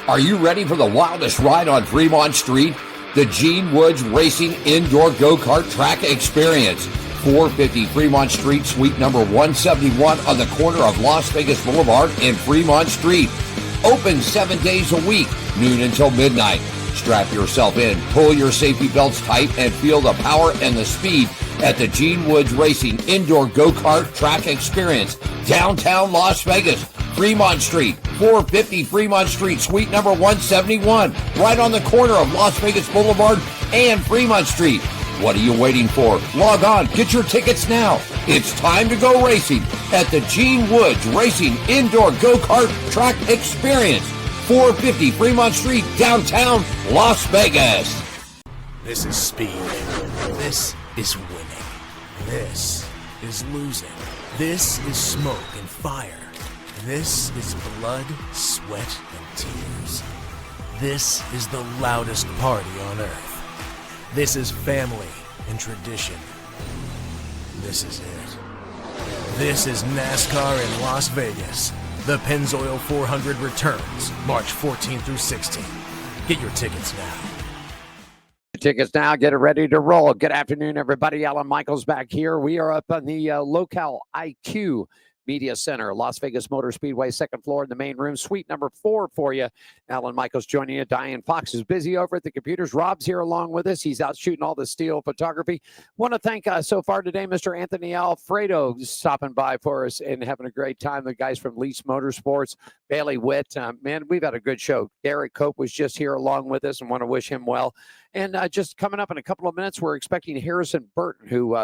Are you ready for the wildest ride on Fremont Street? The Gene Woods Racing Indoor Go-Kart Track Experience. 450 Fremont Street, suite number 171 on the corner of Las Vegas Boulevard and Fremont Street. Open 7 days a week, noon until midnight. Strap yourself in, pull your safety belts tight, and feel the power and the speed at the Gene Woods Racing Indoor Go-Kart Track Experience, downtown Las Vegas, Fremont Street, 450 Fremont Street, suite number 171, right on the corner of Las Vegas Boulevard and Fremont Street. What are you waiting for? Log on, get your tickets now. It's time to go racing at the Gene Woods Racing Indoor Go-Kart Track Experience, 450 Fremont Street, downtown Las Vegas. This is speed. This is winning. This is losing. This is smoke and fire. This is blood, sweat, and tears. This is the loudest party on earth. This is family and tradition. This is it. This is NASCAR in Las Vegas. The Pennzoil 400 returns March 14th through 16th. Get your tickets now. Tickets now. Get it ready to roll. Good afternoon, everybody. Alan Michaels back here. We are up on the Locale IQ Media Center, Las Vegas Motor Speedway, second floor in the main room, suite number 4 for you. Alan Michaels joining you. Diane Fox is busy over at the computers. Rob's here along with us. He's out shooting all the steel photography. Want to thank so far today Mr. Anthony Alfredo stopping by for us and having a great time. The guys from Lease Motorsports, Bailey Witt. Man, we've had a good show. Derek Cope was just here along with us and want to wish him well. And just coming up in a couple of minutes, we're expecting Harrison Burton, who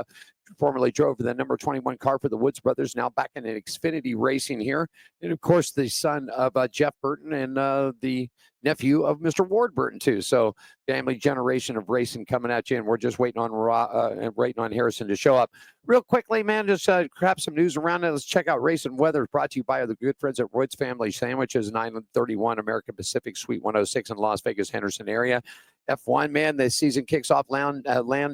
formerly drove the number 21 car for the Woods brothers, now back in Xfinity racing here. And, of course, the son of Jeff Burton and the nephew of Mr. Ward Burton, too. So family generation of racing coming at you, and we're just waiting on Harrison to show up. Real quickly, man, just grab some news around it. Let's check out Racing Weather, brought to you by the good friends at Woods Family Sandwiches, 931 American Pacific, Suite 106 in Las Vegas, Henderson area. F1, man, the season kicks off land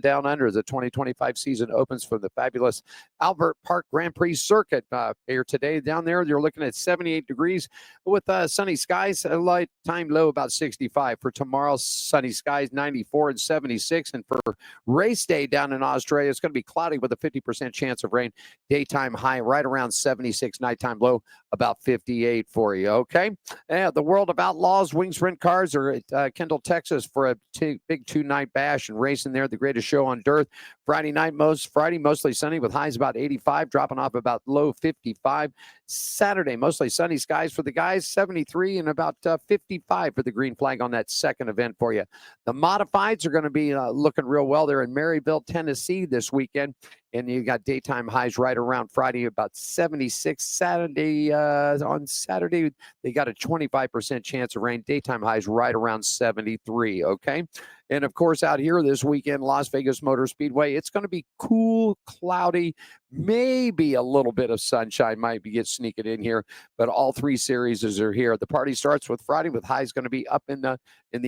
down under. The 2025 season opens from the fabulous Albert Park Grand Prix circuit. Here today down there, you're looking at 78 degrees with sunny skies, a light time low about 65. For tomorrow, sunny skies 94 and 76. And for race day down in Australia, it's going to be cloudy with a 50% chance of rain. Daytime high right around 76, nighttime low about 58 for you. Okay. The World of Outlaws Wing Sprint cars are at Kendall, Texas for a big 2-night bash and racing there. The greatest show on dirt. Friday mostly sunny with highs about 85, dropping off about low 55. Saturday, mostly sunny skies for the guys, 73 and about 55 for the green flag on that second event for you. The modifieds are going to be looking real well. They're in Maryville, Tennessee this weekend. And you got daytime highs right around Friday, about 76. On Saturday, they got a 25% chance of rain. Daytime highs right around 73, okay? And, of course, out here this weekend, Las Vegas Motor Speedway, it's going to be cool, cloudy, maybe a little bit of sunshine might be sneaking in here, but all three series are here. The party starts with Friday with highs going to be up in the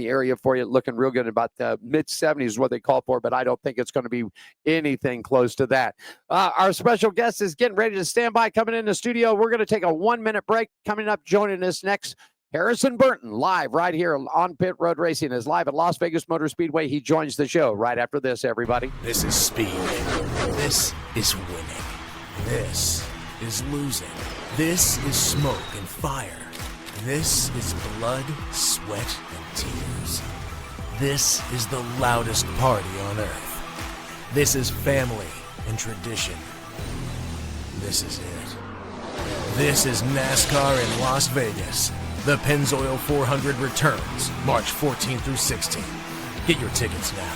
area for you, looking real good. About mid-70s is what they call for, but I don't think it's going to be anything close to that. Our special guest is getting ready to stand by, coming in the studio. We're going to take a 1-minute break. Coming up, joining us next, Harrison Burton, live right here on Pit Road Racing, is live at Las Vegas Motor Speedway. He joins the show right after this, everybody. This is speed. This is winning. This is losing. This is smoke and fire. This is blood, sweat, and tears. This is the loudest party on earth. This is family and tradition. This is it. This is NASCAR in Las Vegas. The Pennzoil 400 returns March 14th through 16th. Get your tickets now.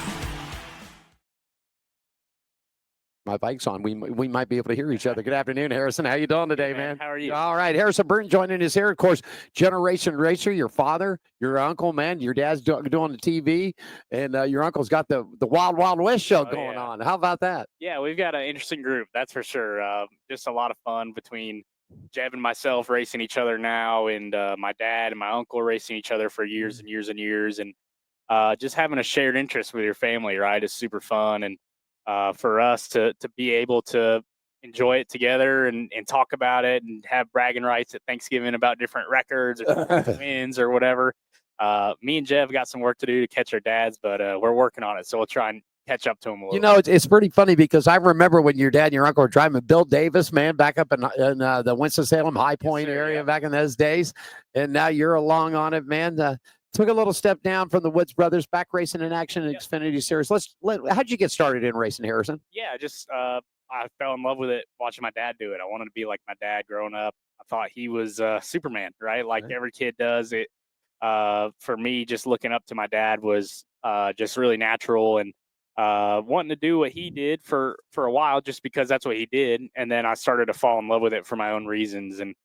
My bike's on. We might be able to hear each other. Good afternoon, Harrison. How you doing today, man? How are you? All right. Harrison Burton joining us here. Of course, Generation Racer, your father, your uncle, man. Your dad's doing the TV, and your uncle's got the Wild Wild West show going on. How about that? Yeah, we've got an interesting group, that's for sure. Just a lot of fun between Jeb and myself racing each other now, and my dad and my uncle racing each other for years and years and years. And just having a shared interest with your family, right, is super fun. And for us to be able to, enjoy it together and talk about it and have bragging rights at Thanksgiving about different records or wins or whatever. Me and Jeff got some work to do to catch our dads, but we're working on it. So we'll try and catch up to them a little. You know, it's pretty funny because I remember when your dad and your uncle were driving Bill Davis, man, back up in the Winston-Salem High Point area back in those days. And now you're along on it, man. Took a little step down from the Woods brothers, back racing in action in Xfinity Series. How'd you get started in racing, Harrison? Yeah, just I fell in love with it watching my dad do it. I wanted to be like my dad growing up. I thought he was Superman, right? Like every kid does it. For me, just looking up to my dad was just really natural and wanting to do what he did for a while just because that's what he did. And then I started to fall in love with it for my own reasons. And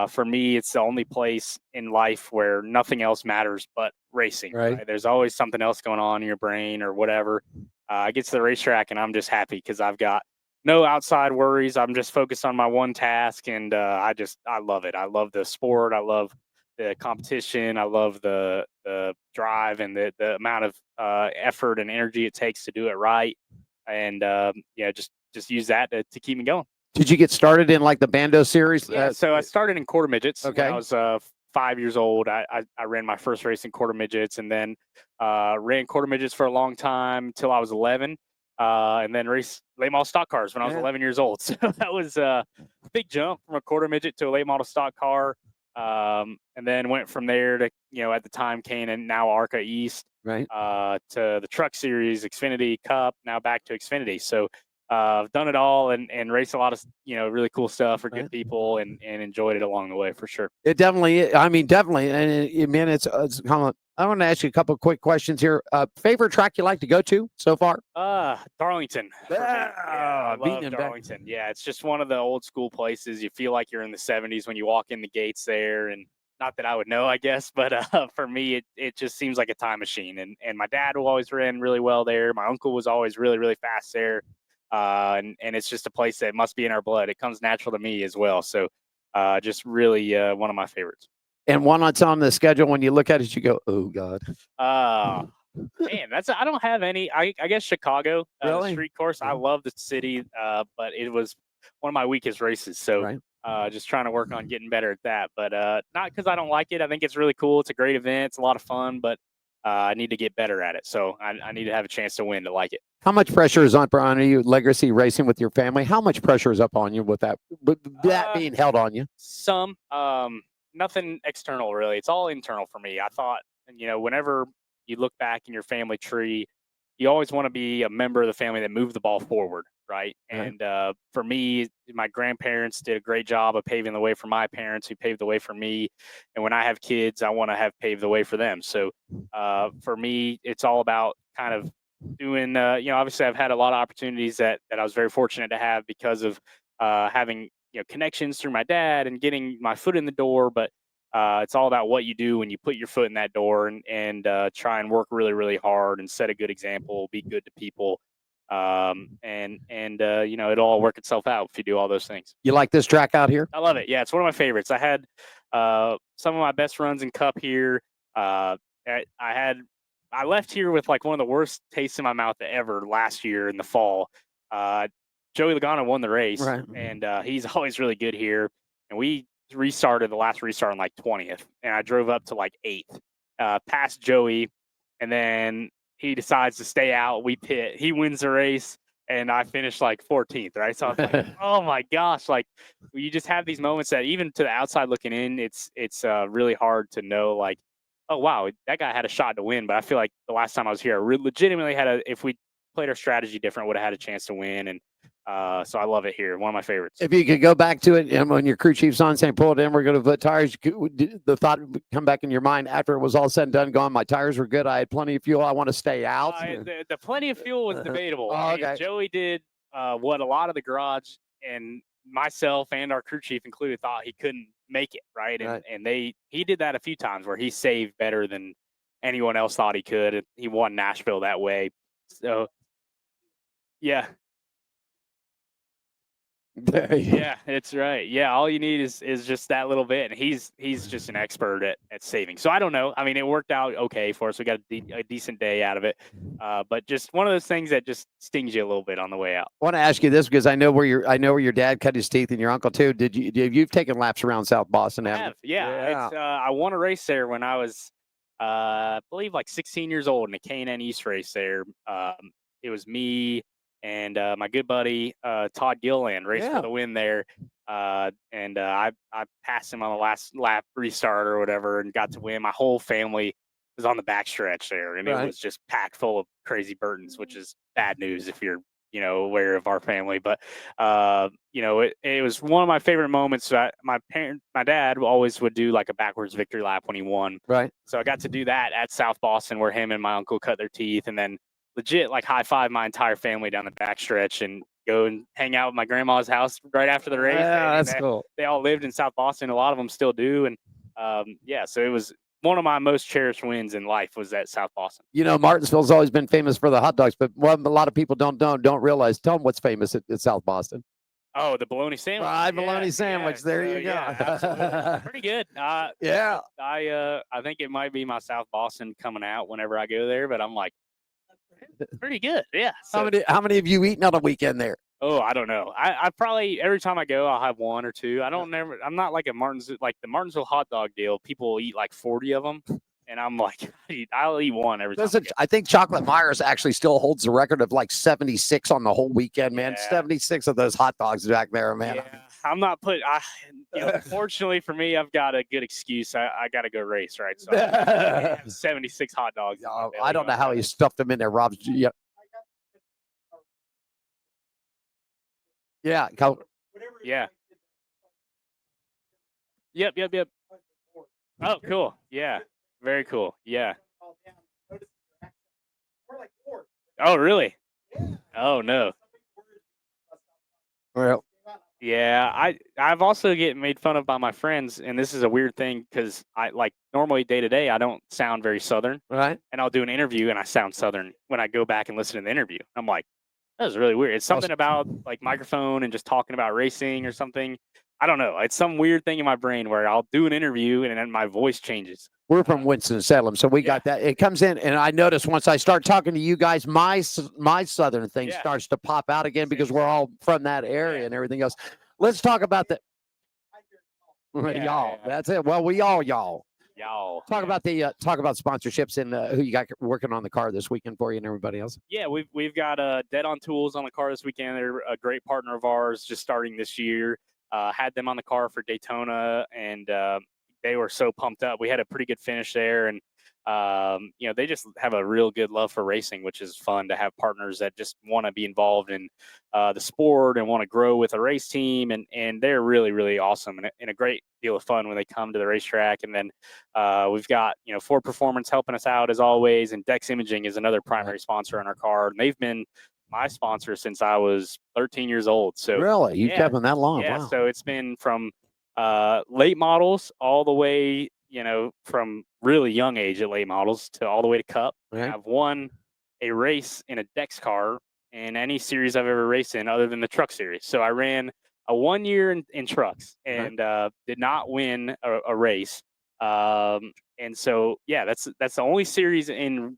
for me, it's the only place in life where nothing else matters but racing. Right? There's always something else going on in your brain or whatever. I get to the racetrack and I'm just happy because I've got no outside worries. I'm just focused on my one task, and I love it. I love the sport. I love the competition. I love the drive and the amount of effort and energy it takes to do it right. And just use that to keep me going. Did you get started in like the Bando series? Yeah, so I started in quarter midgets. Okay. When I was 5 years old. I ran my first race in quarter midgets, and then ran quarter midgets for a long time until I was 11. And then raced late model stock cars when I was 11 years old. So that was a big jump from a quarter midget to a late model stock car. And then went from there to, at the time Canaan, now ARCA East, right, to the Truck Series, Xfinity Cup, now back to Xfinity. So I've done it all and raced a lot of, really cool stuff for good people and enjoyed it along the way for sure. It definitely is. I mean, definitely. And man, it's kind of, I want to ask you a couple of quick questions here. Favorite track you like to go to so far? Darlington. I love Darlington. Yeah, it's just one of the old school places. You feel like you're in the 70s when you walk in the gates there. And not that I would know, I guess, but for me, it just seems like a time machine. And my dad always ran really well there. My uncle was always really, really fast there. And it's just a place that must be in our blood. It comes natural to me as well. So just really one of my favorites. And one that's on the schedule, when you look at it, you go, oh, God. Man, I don't have any. I guess Chicago, really? The street course. I love the city, but it was one of my weakest races. So just trying to work on getting better at that. But not because I don't like it. I think it's really cool. It's a great event. It's a lot of fun, but I need to get better at it. So I need to have a chance to win to like it. How much pressure is on you, legacy racing with your family? How much pressure is up on you with that being held on you? Some. Nothing external, really. It's all internal for me. I thought, whenever you look back in your family tree, you always want to be a member of the family that moved the ball forward, right? And for me, my grandparents did a great job of paving the way for my parents, who paved the way for me. And when I have kids, I want to have paved the way for them. So for me, it's all about kind of doing, obviously I've had a lot of opportunities that I was very fortunate to have because of having connections through my dad and getting my foot in the door, but it's all about what you do when you put your foot in that door and try and work really, really hard and set a good example, be good to people. It'll all work itself out if you do all those things. You like this track out here? I love it. Yeah, it's one of my favorites. I had some of my best runs in Cup here. I left here with like one of the worst tastes in my mouth ever last year in the fall. Joey Logano won the race, and he's always really good here. And we restarted the last restart on like 20th, and I drove up to like 8th, past Joey, and then he decides to stay out. We pit. He wins the race, and I finished like 14th, right? So I was like, oh my gosh, like you just have these moments that even to the outside looking in, it's really hard to know like, oh wow, that guy had a shot to win. But I feel like the last time I was here, I legitimately if we played our strategy different, would have had a chance to win. And so I love it here. One of my favorites. If you could go back to it, and when your crew chief's on saying, pull it in, we're going to put tires, the thought would come back in your mind after it was all said and done, going, my tires were good. I had plenty of fuel. I want to stay out. The plenty of fuel was debatable. Okay. Joey did what a lot of the garage and myself and our crew chief included thought he couldn't make it, right? And he did that a few times where he saved better than anyone else thought he could. He won Nashville that way. So, yeah. Yeah, it's right. Yeah, all you need is just that little bit, and he's just an expert at saving. So I don't know. I mean, it worked out okay for us. We got a decent day out of it, but just one of those things that just stings you a little bit on the way out. I want to ask you this because I know where your dad cut his teeth and your uncle too. You've taken laps around South Boston? I have, yeah. It's I won a race there when I was, I believe, like 16 years old in a K&N East race there. It was me and my good buddy Todd Gilland raced for the win there, and I passed him on the last lap restart or whatever and got to win. My whole family was on the backstretch there, and it was just packed full of crazy Burtons, which is bad news if you're aware of our family. But it was one of my favorite moments. My dad always would do like a backwards victory lap when he won. Right. So I got to do that at South Boston where him and my uncle cut their teeth, and then legit like high five my entire family down the backstretch and go and hang out at my grandma's house right after the race. Yeah, that's cool. They all lived in South Boston. A lot of them still do. And so it was one of my most cherished wins in life was at South Boston. Martinsville's always been famous for the hot dogs, but what a lot of people don't realize. Tell them what's famous at South Boston. Oh, the bologna sandwich. Fried bologna sandwich. There you go. Absolutely. Pretty good. Yeah. I think it might be my South Boston coming out whenever I go there, but I'm like, pretty good. Yeah. So, how many have you eaten on a weekend there? Oh, I don't know. I probably every time I go, I'll have one or two. I'm not like the Martinsville hot dog deal. People eat like 40 of them. And I'm like, I'll eat one every time. I think Chocolate Myers actually still holds the record of like 76 on the whole weekend, man. Yeah. 76 of those hot dogs back there, man. Yeah. I'm not fortunately for me, I've got a good excuse. I got to go race, right? So I have 76 hot dogs. I don't know how he stuffed them in there, Rob. Yeah. Yeah. Yeah. Yep. Oh, cool. Yeah. Very cool. Yeah. Oh, really? Oh, no. Well, yeah, I've also get made fun of by my friends, and this is a weird thing because I like normally day to day I don't sound very Southern, right? And I'll do an interview and I sound Southern when I go back and listen to the interview. I'm like, that was really weird. It's something about like microphone and just talking about racing or something. I don't know. It's some weird thing in my brain where I'll do an interview and then my voice changes. We're from Winston-Salem, so we got that. It comes in, and I notice once I start talking to you guys, my Southern thing starts to pop out again because we're all from that area and everything else. Let's talk about the y'all. That's it. Well, we all y'all. Talk about the talk about sponsorships and who you got working on the car this weekend for you and everybody else. Yeah, we've got Dead on Tools on the car this weekend. They're a great partner of ours, just starting this year. Had them on the car for Daytona, and they were so pumped up. We had a pretty good finish there, and they just have a real good love for racing, which is fun to have partners that just want to be involved in the sport and want to grow with a race team, and they're really, really awesome and a great deal of fun when they come to the racetrack. And then we've got Ford Performance helping us out as always, and Dex Imaging is another primary sponsor on our car, and they've been my sponsor since I was 13 years old. So really, you've kept them that long? Yeah. Wow. So it's been from late models all the way, from really young age at late models to all the way to Cup. Right. I've won a race in a Dex car in any series I've ever raced in other than the truck series. So I ran a 1 year in trucks and did not win a race. And so, that's the only series in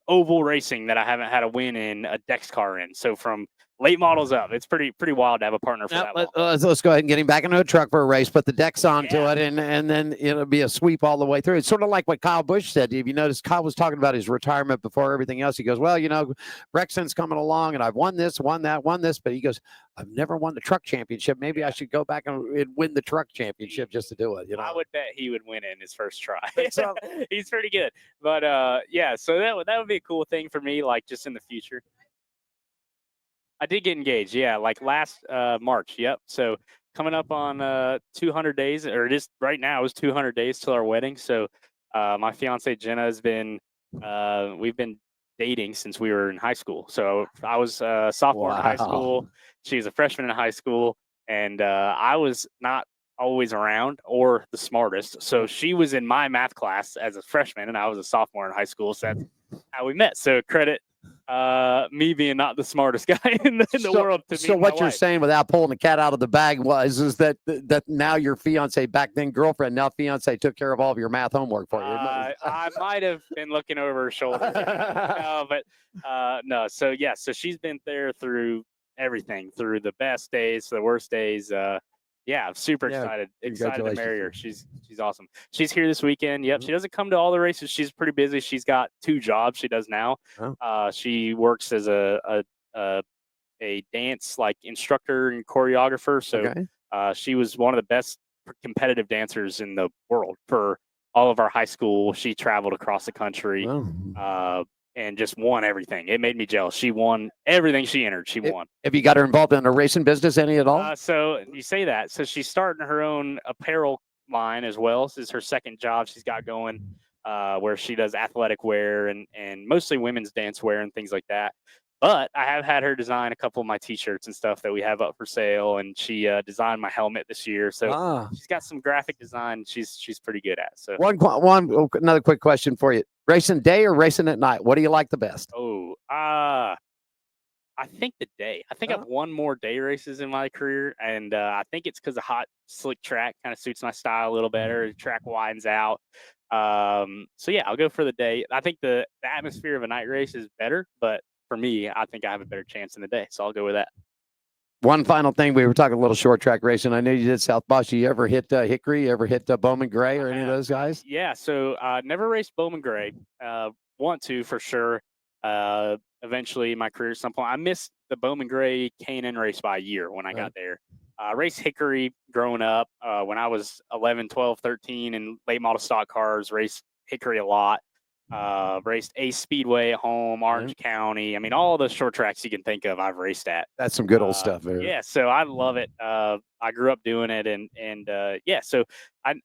oval racing that I haven't had a win in a Dex car in. So from late models up, it's pretty wild to have a partner for that. Let's go ahead and get him back into a truck for a race, put the Dex onto it, and then it'll be a sweep all the way through. It's sort of like what Kyle Busch said. If you notice, Kyle was talking about his retirement before everything else. He goes, well, Brexton's coming along, and I've won this, won that, won this, but he goes, I've never won the truck championship. Maybe I should go back and win the truck championship just to do it. I would bet he would win it in his first try. So he's pretty good. But so that would be a cool thing for me, like just in the future. I did get engaged, like last March. Yep. So coming up on 200 days, or just right now is 200 days till our wedding. So my fiance Jenna has been, we've been dating since we were in high school. So I was a sophomore in high school. She was a freshman in high school, and I was not always around or the smartest. So she was in my math class as a freshman, and I was a sophomore in high school. So that's how we met. So credit Me being not the smartest guy in the world. So what you're saying, without pulling the cat out of the bag, is that now your fiance, back then girlfriend, now fiance, took care of all of your math homework for you. I might have been looking over her shoulder. No. So yeah, so she's been there through everything, through the best days, the worst days. Yeah, I'm super excited to marry her. She's awesome. She's here this weekend. Yep. She doesn't come to all the races. She's pretty busy. She's got 2 jobs she does now. She works as a dance like instructor and choreographer. So she was one of the best competitive dancers in the world for all of our high school. She traveled across the country. And just won everything. It made me jealous. She won everything she entered. She won. Have you got her involved in a racing business any at all? So you say that. So she's starting her own apparel line as well. This is her second job she's got going, where she does athletic wear and mostly women's dance wear and things like that. But I have had her design a couple of my T-shirts and stuff that we have up for sale, and she designed my helmet this year. So she's got some graphic design she's pretty good at. So another quick question for you: racing day or racing at night? What do you like the best? I think the day. I think I've won more day races in my career, and I think it's because the hot, slick track kind of suits my style a little better. The track widens out. So yeah, I'll go for the day. I think the atmosphere of a night race is better, but for me, I think I have a better chance in the day, so I'll go with that. One final thing, we were talking a little short track racing. I know you did South Bosch. You ever hit Hickory? You ever hit Bowman Gray or any of those guys? Yeah, so never raced Bowman Gray. Want to for sure. Eventually in my career at some point. I missed the Bowman Gray K&N race by a year when I got there. Raced Hickory growing up when I was 11, 12, 13 and late model stock cars. Raced Hickory a lot. Raced Ace Speedway at home, Orange County. I mean, all the short tracks you can think of, I've raced at. That's some good old stuff there. Yeah, so I love it. I grew up doing it, and yeah, so I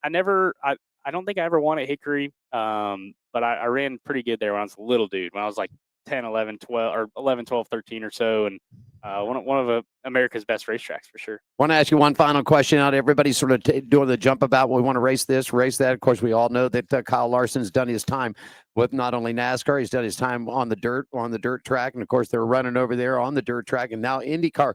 don't think I ever won at Hickory, but I ran pretty good there when I was a little dude, when I was like 10, 11, 12, or 11, 12, 13 or so, and one of America's best racetracks for sure. Want to ask you one final question out. Everybody's sort of doing the jump about, we want to race this, race that. Of course, we all know that Kyle Larson's done his time with not only NASCAR, he's done his time on the dirt track. And of course, they're running over there on the dirt track and now IndyCar.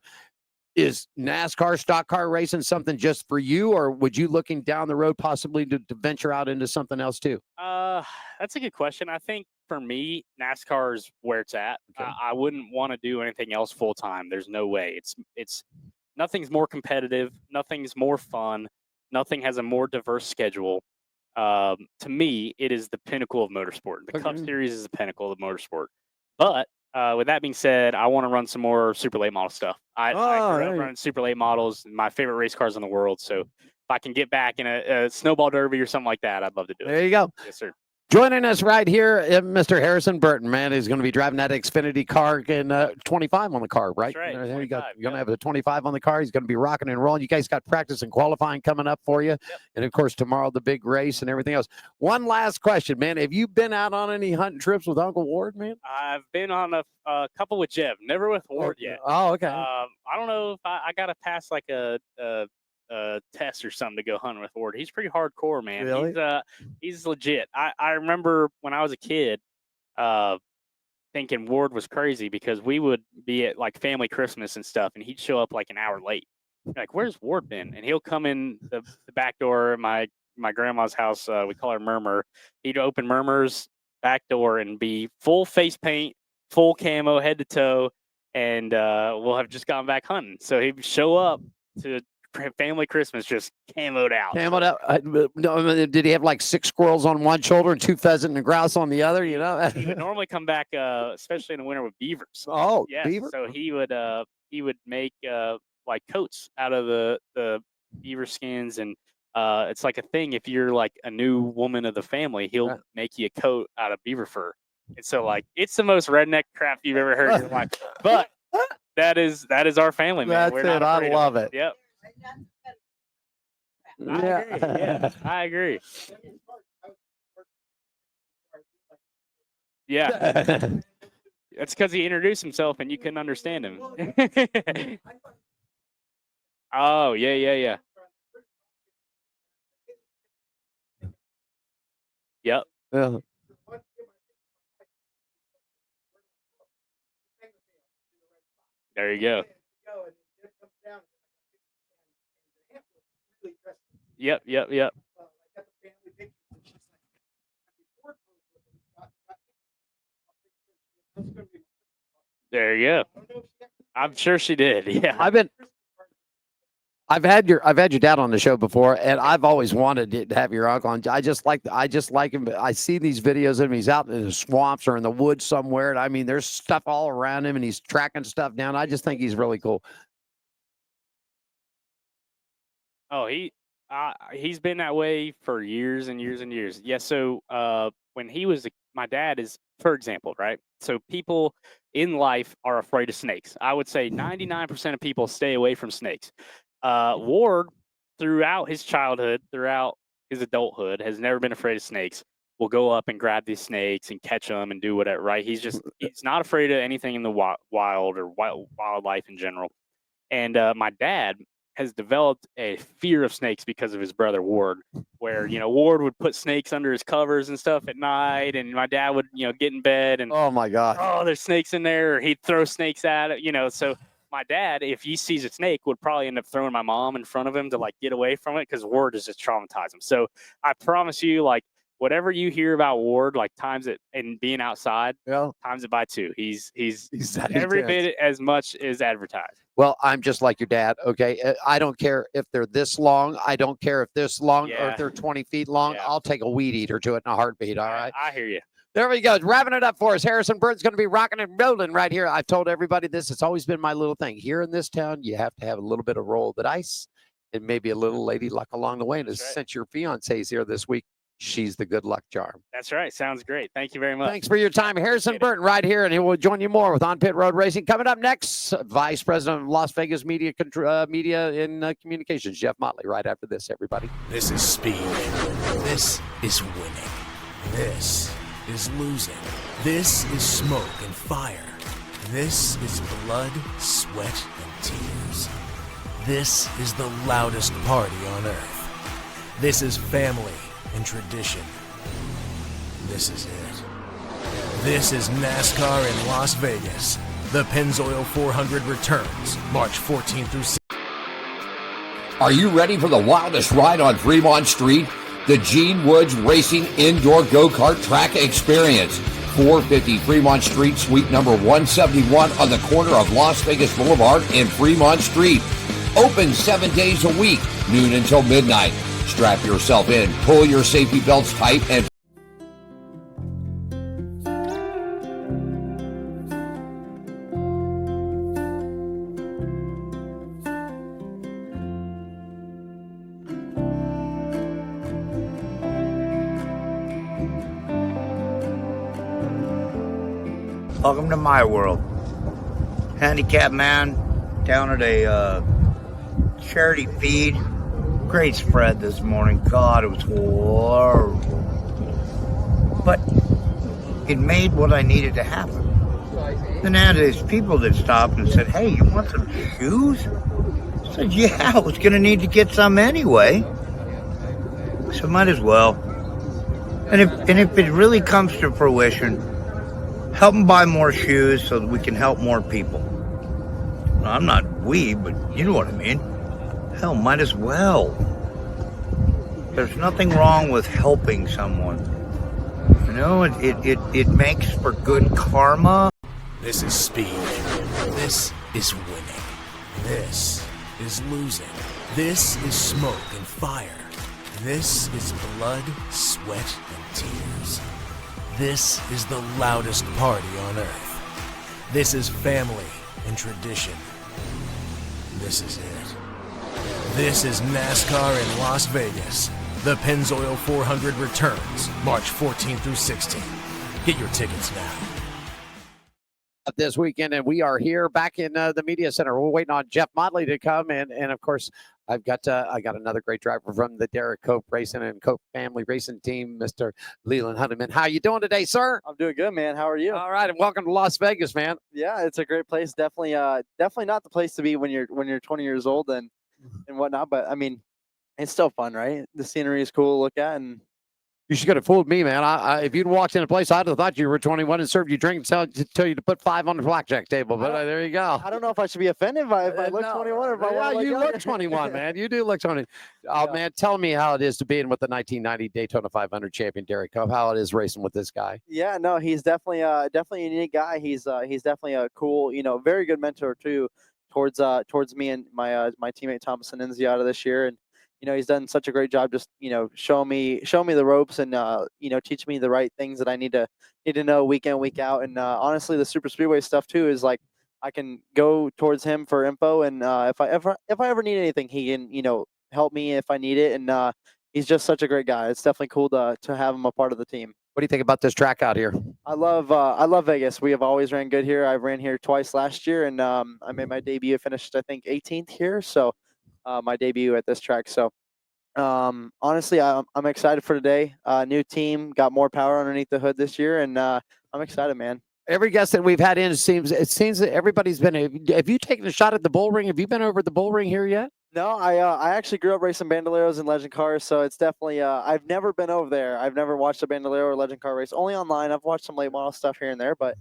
Is NASCAR stock car racing something just for you, or would you looking down the road possibly to venture out into something else too? That's a good question. I think for me, NASCAR is where it's at. Okay. I wouldn't want to do anything else full time. There's no way. It's nothing's more competitive. Nothing's more fun. Nothing has a more diverse schedule. To me, it is the pinnacle of motorsport. The Cup Series is the pinnacle of motorsport. But with that being said, I want to run some more super late model stuff. I grew up running super late models, my favorite race cars in the world. So if I can get back in a snowball derby or something like that, I'd love to do it. There you go. Yes, sir. Joining us right here, Mr. Harrison Burton, man, is going to be driving that Xfinity car in 25 on the car, right? That's right. There you go. You're going to have a 25 on the car. He's going to be rocking and rolling. You guys got practice and qualifying coming up for you. Yep. And, of course, tomorrow the big race and everything else. One last question, man. Have you been out on any hunting trips with Uncle Ward, man? I've been on a couple with Jeb, never with Ward yet. Oh, okay. I don't know if I got to pass like a test or something to go hunting with Ward. He's pretty hardcore, man. Really? He's legit. I remember when I was a kid thinking Ward was crazy because we would be at like family Christmas and stuff, and he'd show up like an hour late. Like, where's Ward been? And he'll come in the back door of my grandma's house. We call her Murmur. He'd open Murmur's back door and be full face paint, full camo, head to toe, and we'll have just gone back hunting. So he'd show up to family Christmas just camoed out. Did he have like 6 squirrels on one shoulder and 2 pheasant and a grouse on the other? You know, he would normally come back, especially in the winter, with beavers. Oh, yeah. Beaver. So he would make like coats out of the beaver skins, and it's like a thing. If you're like a new woman of the family, he'll make you a coat out of beaver fur. And so like it's the most redneck crap you've ever heard in your life, but that is our family, man. That's it. I love it. Yep. I agree. Yeah. That's because he introduced himself and you couldn't understand him. Oh, yeah. Yep. Yeah. There you go. Yep, yep, yep. There you go. I'm sure she did. Yeah. I've had your dad on the show before, and I've always wanted to have your uncle on. I just like him. I see these videos of him. He's out in the swamps or in the woods somewhere, and I mean, there's stuff all around him, and he's tracking stuff down. I just think he's really cool. Oh, he's been that way for years and years and years. Yeah. So when he was my dad is, for example, right? So people in life are afraid of snakes. I would say 99% of people stay away from snakes. Ward, throughout his childhood, throughout his adulthood, has never been afraid of snakes. Will go up and grab these snakes and catch them and do whatever. Right? He's not afraid of anything in the wild or wildlife in general. And my dad has developed a fear of snakes because of his brother Ward, where Ward would put snakes under his covers and stuff at night, and my dad would get in bed and oh my god, oh, there's snakes in there, or he'd throw snakes at it, so my dad, if he sees a snake, would probably end up throwing my mom in front of him to like get away from it because Ward is just traumatized him. So I promise you, like whatever you hear about Ward, like times it and being outside, times it by 2. He's every bit as much as advertised. Well, I'm just like your dad. Okay, I don't care if they're this long. I don't care if this long or if they're 20 feet long. I'll take a weed eater to it in a heartbeat. All right. I hear you. There we go. Wrapping it up for us. Harrison Burton's going to be rocking and rolling right here. I've told everybody this. It's always been my little thing. Here in this town, you have to have a little bit of roll of the dice and maybe a little lady luck along the way. And since your fiance's here this week, she's the good luck charm. That's right. Sounds great. Thank you very much. Thanks for your time. Harrison Burton right here, and he will join you more with On Pit Road Racing. Coming up next, Vice President of Las Vegas Media and Communications, Jeff Motley, right after this, everybody. This is speed. This is winning. This is losing. This is smoke and fire. This is blood, sweat, and tears. This is the loudest party on earth. This is family and tradition. This is it. This is NASCAR in Las Vegas. The Pennzoil 400 returns March 14th through 16th. Are you ready for the wildest ride on Fremont Street? The Gene Woods Racing Indoor Go-Kart Track Experience. 450 Fremont Street, suite number 171 on the corner of Las Vegas Boulevard and Fremont Street. Open 7 days a week, noon until midnight. Strap yourself in, pull your safety belts tight, and welcome to my world. Handicap man down at a charity feed. Great spread this morning. God, it was horrible. But it made what I needed to happen. Then I had these people that stopped and said, hey, you want some shoes? I said, yeah, I was going to need to get some anyway. So might as well. And if it really comes to fruition, help them buy more shoes so that we can help more people. Well, I'm not but you know what I mean. Hell, might as well. There's nothing wrong with helping someone. It makes for good karma. This is speed. This is winning. This is losing. This is smoke and fire. This is blood, sweat, and tears. This is the loudest party on earth. This is family and tradition. This is it. This is NASCAR in Las Vegas. The Pennzoil 400 returns March 14th through 16th. Get your tickets now. This weekend, and we are here back in the media center. We're waiting on Jeff Motley to come, and of course, I got another great driver from the Derek Cope Racing and Cope Family Racing Team, Mr. Leland Honeyman. How you doing today, sir? I'm doing good, man. How are you? All right, and welcome to Las Vegas, man. Yeah, it's a great place. Definitely not the place to be when you're 20 years old and whatnot. But I mean, it's still fun, right? The scenery is cool to look at, and You should have fooled me, man. If you'd walked in a place, I'd have thought you were 21 and served you drink and tell you to put 5 on the blackjack table. But there you go. I don't know if I should be offended if I look 21 or if I want to you look look 21, man. You do look 20. Oh, man, tell me how it is to being with the 1990 Daytona 500 champion, Derek Cope, how it is racing with this guy. Yeah, no, he's definitely a unique guy. He's definitely a cool, very good mentor too towards me and my teammate Thomas Annunziata this year. And he's done such a great job just show me the ropes and teach me the right things that I need to know week in, week out. And honestly, the super speedway stuff too is like I can go towards him for info, and if I ever need anything, he can help me if I need it. And he's just such a great guy. It's definitely cool to have him a part of the team. What do you think about this track out here? I love Vegas. We have always ran good here. I ran here twice last year, and I made my debut. Finished I think 18th here, so my debut at this track. So honestly, I'm excited for today. New team, got more power underneath the hood this year, and I'm excited, man. Every guest that we've had in, it seems that everybody's been. Have you taken a shot at the bull ring? Have you been over at the bull ring here yet? No, I actually grew up racing Bandoleros and Legend cars, so it's definitely I've never been over there. I've never watched a Bandolero or Legend car race, only online. I've watched some late model stuff here and there, but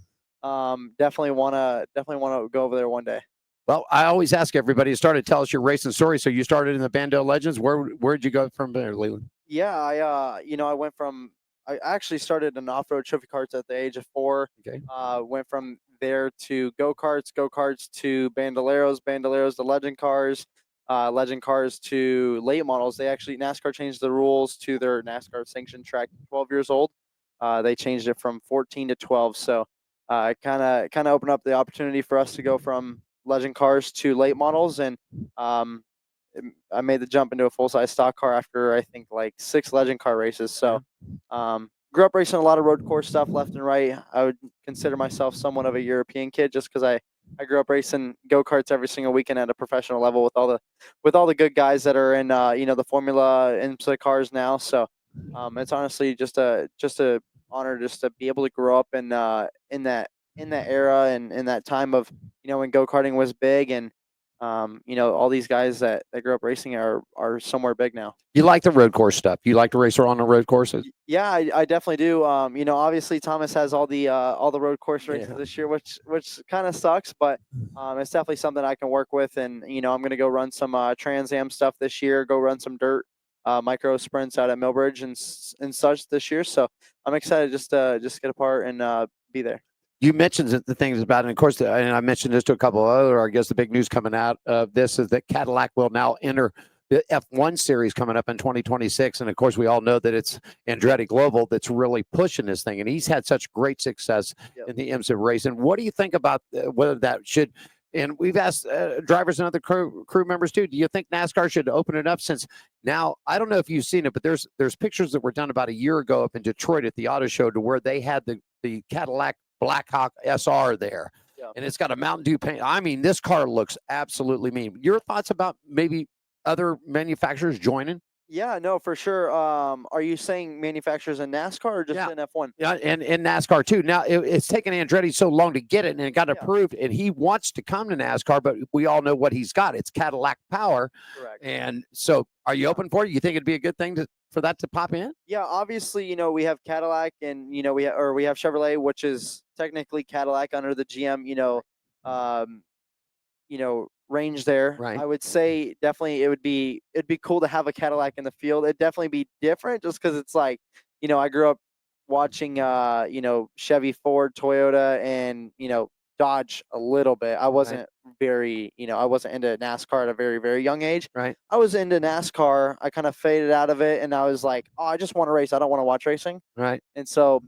definitely wanna go over there one day. Well, I always ask everybody to start to tell us your racing story. So you started in the Bando Legends. Where'd you go from there, Leland? Yeah, I went from. I actually started in off-road trophy carts at the age of 4. Okay. Went from there to go-karts to Bandoleros to Legend cars. Legend cars to late models. NASCAR changed the rules to their NASCAR sanctioned track 12 years old. They changed it from 14 to 12. So it kind of opened up the opportunity for us to go from Legend cars to late models. And I made the jump into a full-size stock car after I think like 6 Legend car races. So grew up racing a lot of road course stuff left and right. I would consider myself somewhat of a European kid just because I grew up racing go-karts every single weekend at a professional level with all the good guys that are in the Formula IMSA cars now. So it's honestly just a honor just to be able to grow up in that era and in that time of when go-karting was big. And all these guys that grew up racing are somewhere big now. You like the road course stuff? You like to race on the road courses? Yeah, I definitely do. Obviously Thomas has all the road course races this year, which kind of sucks, but it's definitely something I can work with. And I'm going to go run some Trans Am stuff this year. Go run some dirt micro sprints out at Millbridge and such this year. So I'm excited just to get a part and be there. You mentioned the things about it, and of course, and I mentioned this to a couple of other. I guess the big news coming out of this is that Cadillac will now enter the F1 series coming up in 2026, and of course, we all know that it's Andretti Global that's really pushing this thing, and he's had such great success in the IMSA racing. What do you think about whether that should? And we've asked drivers and other crew members too. Do you think NASCAR should open it up? Since now, I don't know if you've seen it, but there's pictures that were done about a year ago up in Detroit at the auto show to where they had the Cadillac Blackhawk SR there, and it's got a Mountain Dew paint. I mean, this car looks absolutely mean. Your thoughts about maybe other manufacturers joining? Yeah, no, for sure. Are you saying manufacturers in NASCAR or just in F1? Yeah, and NASCAR too. Now, it's taken Andretti so long to get it, and it got approved, and he wants to come to NASCAR, but we all know what he's got. It's Cadillac power. Correct. And so are you open for it? You think it'd be a good thing for that to pop in? Yeah, obviously, we have Cadillac and, we have Chevrolet, which is technically Cadillac under the GM, range there. Right. I would say definitely it'd be cool to have a Cadillac in the field. It'd definitely be different just because it's like, I grew up watching, Chevy, Ford, Toyota, and, Dodge a little bit. I wasn't I wasn't into NASCAR at a very, very young age. Right. I was into NASCAR. I kind of faded out of it, and I was like, oh, I just want to race. I don't want to watch racing. Right. And so,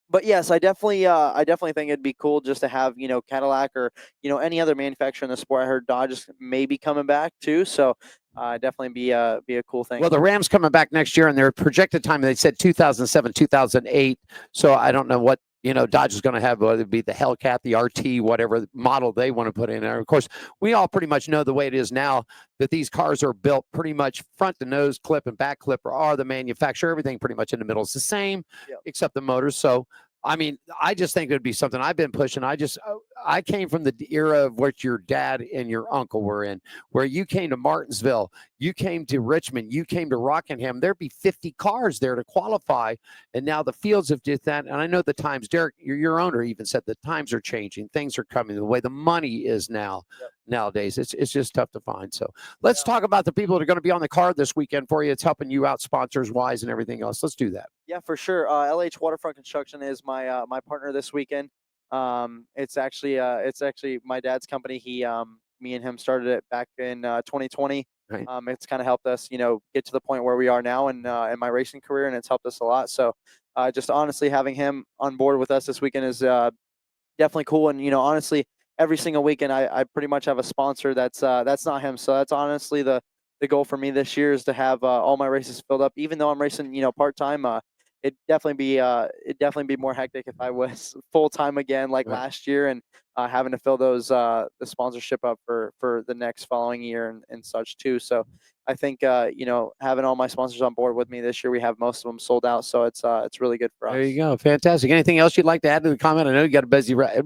but yes, I definitely think it'd be cool just to have, Cadillac or, any other manufacturer in the sport. I heard Dodge is maybe coming back too. So definitely be a cool thing. Well, the Rams coming back next year, and their projected time, they said 2007, 2008. So I don't know what, Dodge is going to have, whether it be the Hellcat, the RT, whatever model they want to put in there. Of course, we all pretty much know the way it is now that these cars are built pretty much front to nose clip and back clip are the manufacturer. Everything pretty much in the middle is the same, except the motors. So I mean, I just think it would be something I've been pushing. I came from the era of what your dad and your uncle were in, where you came to Martinsville, you came to Richmond, you came to Rockingham. There'd be 50 cars there to qualify. And now the fields have did that. And I know the times, Derek, your owner even said the times are changing. Things are coming the way the money is now. Yep. Nowadays. It's just tough to find. So let's talk about the people that are going to be on the card this weekend for you. It's helping you out sponsors wise and everything else. Let's do that. Yeah, for sure. LH Waterfront Construction is my my partner this weekend. It's actually my dad's company. Me and him started it back in 2020. Right. It's kind of helped us, get to the point where we are now in my racing career, and it's helped us a lot. So, just honestly having him on board with us this weekend is definitely cool. And honestly, every single weekend I pretty much have a sponsor that's not him. So that's honestly the goal for me this year is to have all my races filled up. Even though I'm racing, part time, it'd definitely be more hectic if I was full time again like last year and having to fill those the sponsorship up for the next following year and such too. So I think having all my sponsors on board with me this year, we have most of them sold out. So it's really good for us. There you go. Fantastic. Anything else you'd like to add to the comment? I know you got a busy rest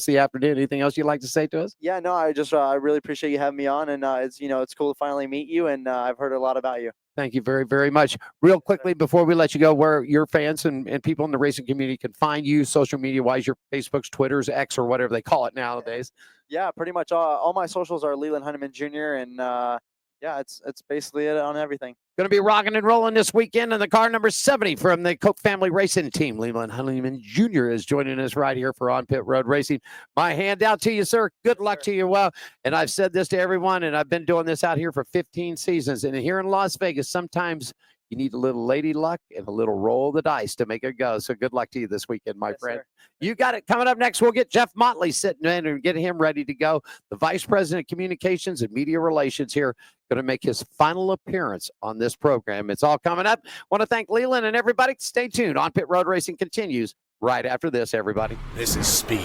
of the afternoon. Anything else you'd like to say to us? Yeah, no, I really appreciate you having me on, and it's cool to finally meet you, and I've heard a lot about you. Thank you very, very much. Real quickly, before we let you go, where your fans and people in the racing community can find you social media wise, your Facebooks, Twitters, X, or whatever they call it nowadays. Yeah, pretty much all my socials are Leland Honeyman Jr. and yeah, it's basically it on everything. Going to be rocking and rolling this weekend in the car number 70 from the Koch family racing team. Leland Honeyman Jr. is joining us right here for On Pit Road Racing. My hand out to you, sir. Good luck to you. Well, and I've said this to everyone, and I've been doing this out here for 15 seasons. And here in Las Vegas, sometimes you need a little lady luck and a little roll of the dice to make it go. So good luck to you this weekend, my friend. Sir. You got it. Coming up next, we'll get Jeff Motley sitting in and get him ready to go. The Vice President of Communications and Media Relations here, going to make his final appearance on this program. It's all coming up. Want to thank Leland and everybody. Stay tuned. On Pit Road Racing continues right after this, everybody. This is speed.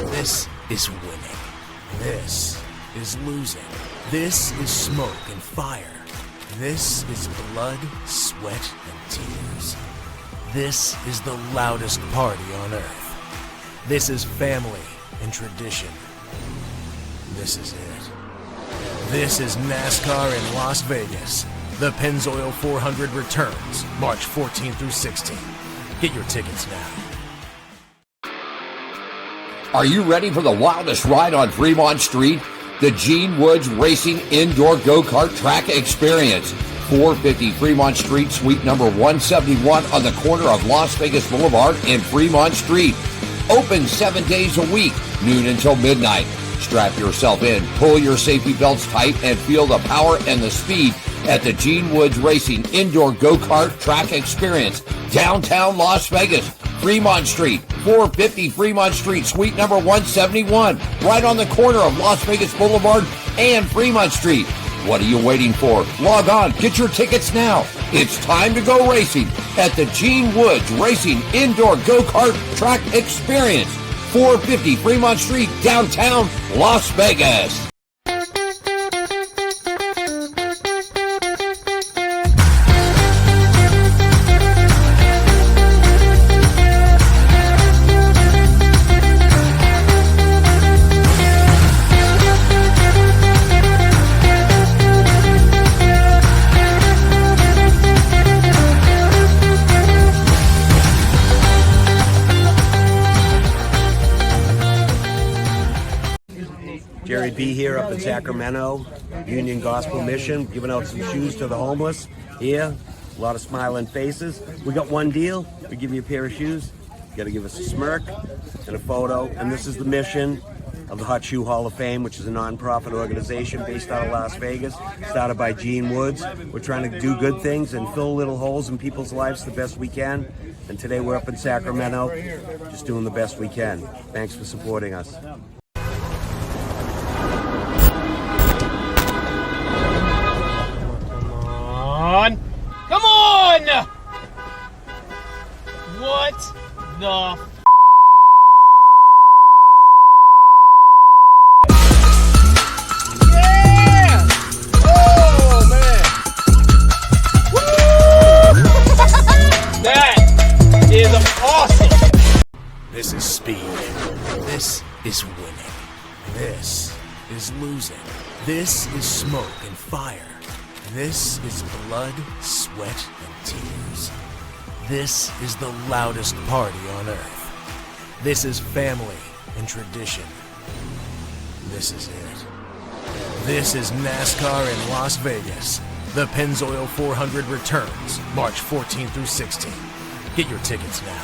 This is winning. This is losing. This is smoke and fire. This is blood, sweat, and tears. This is the loudest party on earth. This is family and tradition. This is it. This is NASCAR in Las Vegas. The Pennzoil 400 returns March 14th through 16th. Get your tickets now. Are you ready for the wildest ride on Fremont Street? The Gene Woods Racing Indoor Go-Kart Track Experience. 450 Fremont Street, suite number 171 on the corner of Las Vegas Boulevard and Fremont Street. Open 7 days a week, noon until midnight. Strap yourself in, pull your safety belts tight, and feel the power and the speed at the Gene Woods Racing Indoor Go-Kart Track Experience, downtown Las Vegas, Fremont Street, 450 Fremont Street, suite number 171, right on the corner of Las Vegas Boulevard and Fremont Street. What are you waiting for? Log on, get your tickets now. It's time to go racing at the Gene Woods Racing Indoor Go-Kart Track Experience, 450 Fremont Street, downtown Las Vegas. Jerry B here up in Sacramento, Union Gospel Mission, giving out some shoes to the homeless. Here, a lot of smiling faces. We got one deal. We give you a pair of shoes. You got to give us a smirk and a photo. And this is the mission of the Hot Shoe Hall of Fame, which is a non-profit organization based out of Las Vegas, started by Gene Woods. We're trying to do good things and fill little holes in people's lives the best we can. And today we're up in Sacramento, just doing the best we can. Thanks for supporting us. Come on! What the f? Yeah! Oh, man! Woo! That is awesome! is winning. This is losing. This is smoke and fire. This is blood, sweat, and tears. This is the loudest party on earth. This is family and tradition. This is it. This is NASCAR in Las Vegas. The Pennzoil 400 returns March 14 through 16. Get your tickets now.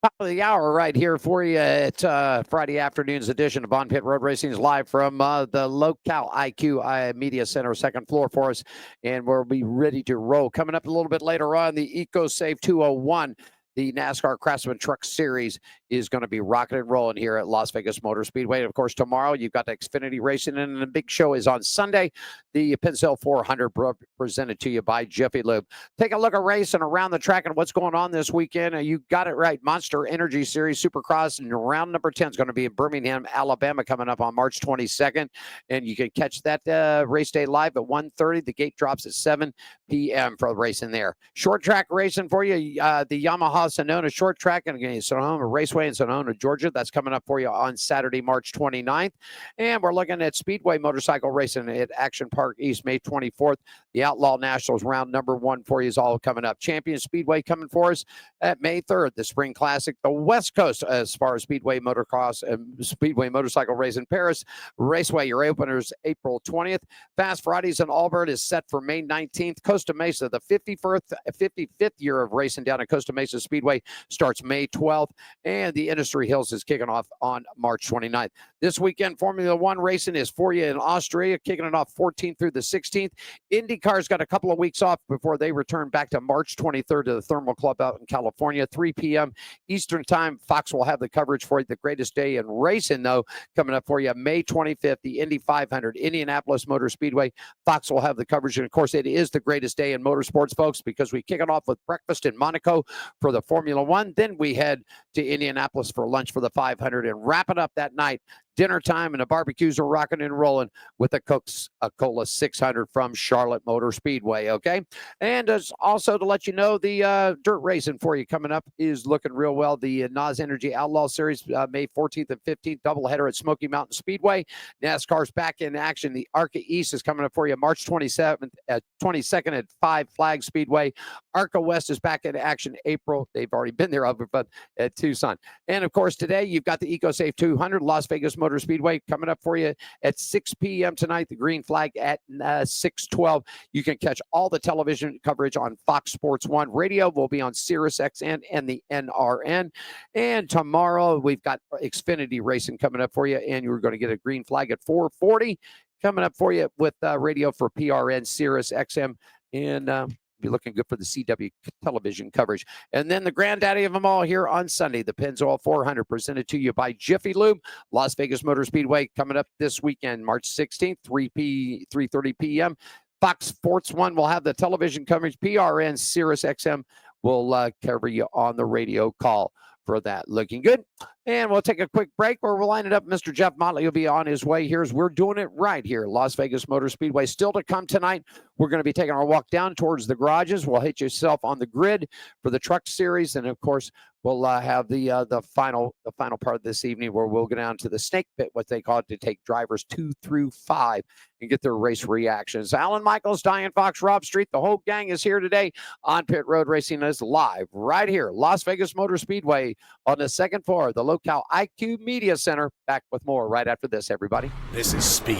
Top of the hour right here for you at Friday afternoon's edition of On Pit Road Racing is live from the Local IQ Media Center, second floor for us, and we'll be ready to roll. Coming up a little bit later on, the EcoSafe 201. The NASCAR Craftsman Truck Series is going to be rocking and rolling here at Las Vegas Motor Speedway. And of course, tomorrow you've got the Xfinity Racing, and the big show is on Sunday. The Pennzoil 400 presented to you by Jiffy Lube. Take a look at racing around the track and what's going on this weekend. You got it right. Monster Energy Series Supercross and round number 10 is going to be in Birmingham, Alabama, coming up on March 22nd. And you can catch that race day live at 1:30. The gate drops at 7 p.m. for racing there. Short track racing for you. The Yamaha Sonoma Short Track and again, Sonoma Raceway in Sonoma, Georgia. That's coming up for you on Saturday, March 29th. And we're looking at Speedway motorcycle racing at Action Park East, May 24th. The Outlaw Nationals round number 1 for you is all coming up. Champion Speedway coming for us at May 3rd. The Spring Classic, the West Coast, as far as Speedway motocross and Speedway motorcycle race in Paris. Raceway, your openers April 20th. Fast Fridays in Auburn is set for May 19th. Costa Mesa, the 55th year of racing down at Costa Mesa Speedway starts May 12th, and the Industry Hills is kicking off on March 29th. This weekend, Formula One racing is for you in Austria, kicking it off 14th through the 16th. IndyCar's got a couple of weeks off before they return back to March 23rd to the Thermal Club out in California, 3 p.m. Eastern Time. Fox will have the coverage for you. The greatest day in racing, though, coming up for you May 25th, the Indy 500, Indianapolis Motor Speedway. Fox will have the coverage, and of course, it is the greatest day in motorsports, folks, because we kick it off with breakfast in Monaco for the Formula One. Then we head to Indianapolis for lunch for the 500 and wrap it up that night. Dinner time, and the barbecues are rocking and rolling with a Coca-Cola 600 from Charlotte Motor Speedway, okay? And also to let you know, the dirt racing for you coming up is looking real well. The NOS Energy Outlaw Series, May 14th and 15th, doubleheader at Smoky Mountain Speedway. NASCAR's back in action. The ARCA East is coming up for you March 22nd at 5 Flag Speedway. ARCA West is back in action April. They've already been there, but at Tucson. And of course, today you've got the EcoSafe 200, Las Vegas Motor Speedway coming up for you at 6 p.m. tonight. The green flag at 6:12. You can catch all the television coverage on Fox Sports 1. Radio will be on Sirius XM and the NRN. And tomorrow we've got Xfinity Racing coming up for you, and you're going to get a green flag at 4:40 coming up for you with radio for PRN, Sirius XM, and be looking good for the CW television coverage. And then the granddaddy of them all here on Sunday, the Pennzoil 400 presented to you by Jiffy Lube. Las Vegas Motor Speedway coming up this weekend, March 16th, 3:30 p.m. Fox Sports 1 will have the television coverage. PRN, Sirius XM will cover you on the radio call for that. Looking good. And we'll take a quick break or we'll line it up. Mr. Jeff Motley will be on his way. Here's We're Doing It Right here. Las Vegas Motor Speedway. Still to come tonight. We're going to be taking our walk down towards the garages. We'll hit yourself on the grid for the truck series. And of course, we'll have the final part this evening where we'll go down to the snake pit, what they call it, to take drivers 2 through 5 and get their race reactions. Alan Michaels, Diane Fox, Rob Street, the whole gang is here today. On Pit Road Racing is live right here, Las Vegas Motor Speedway on the second floor of the Local IQ Media Center. Back with more right after this, everybody. This is speed.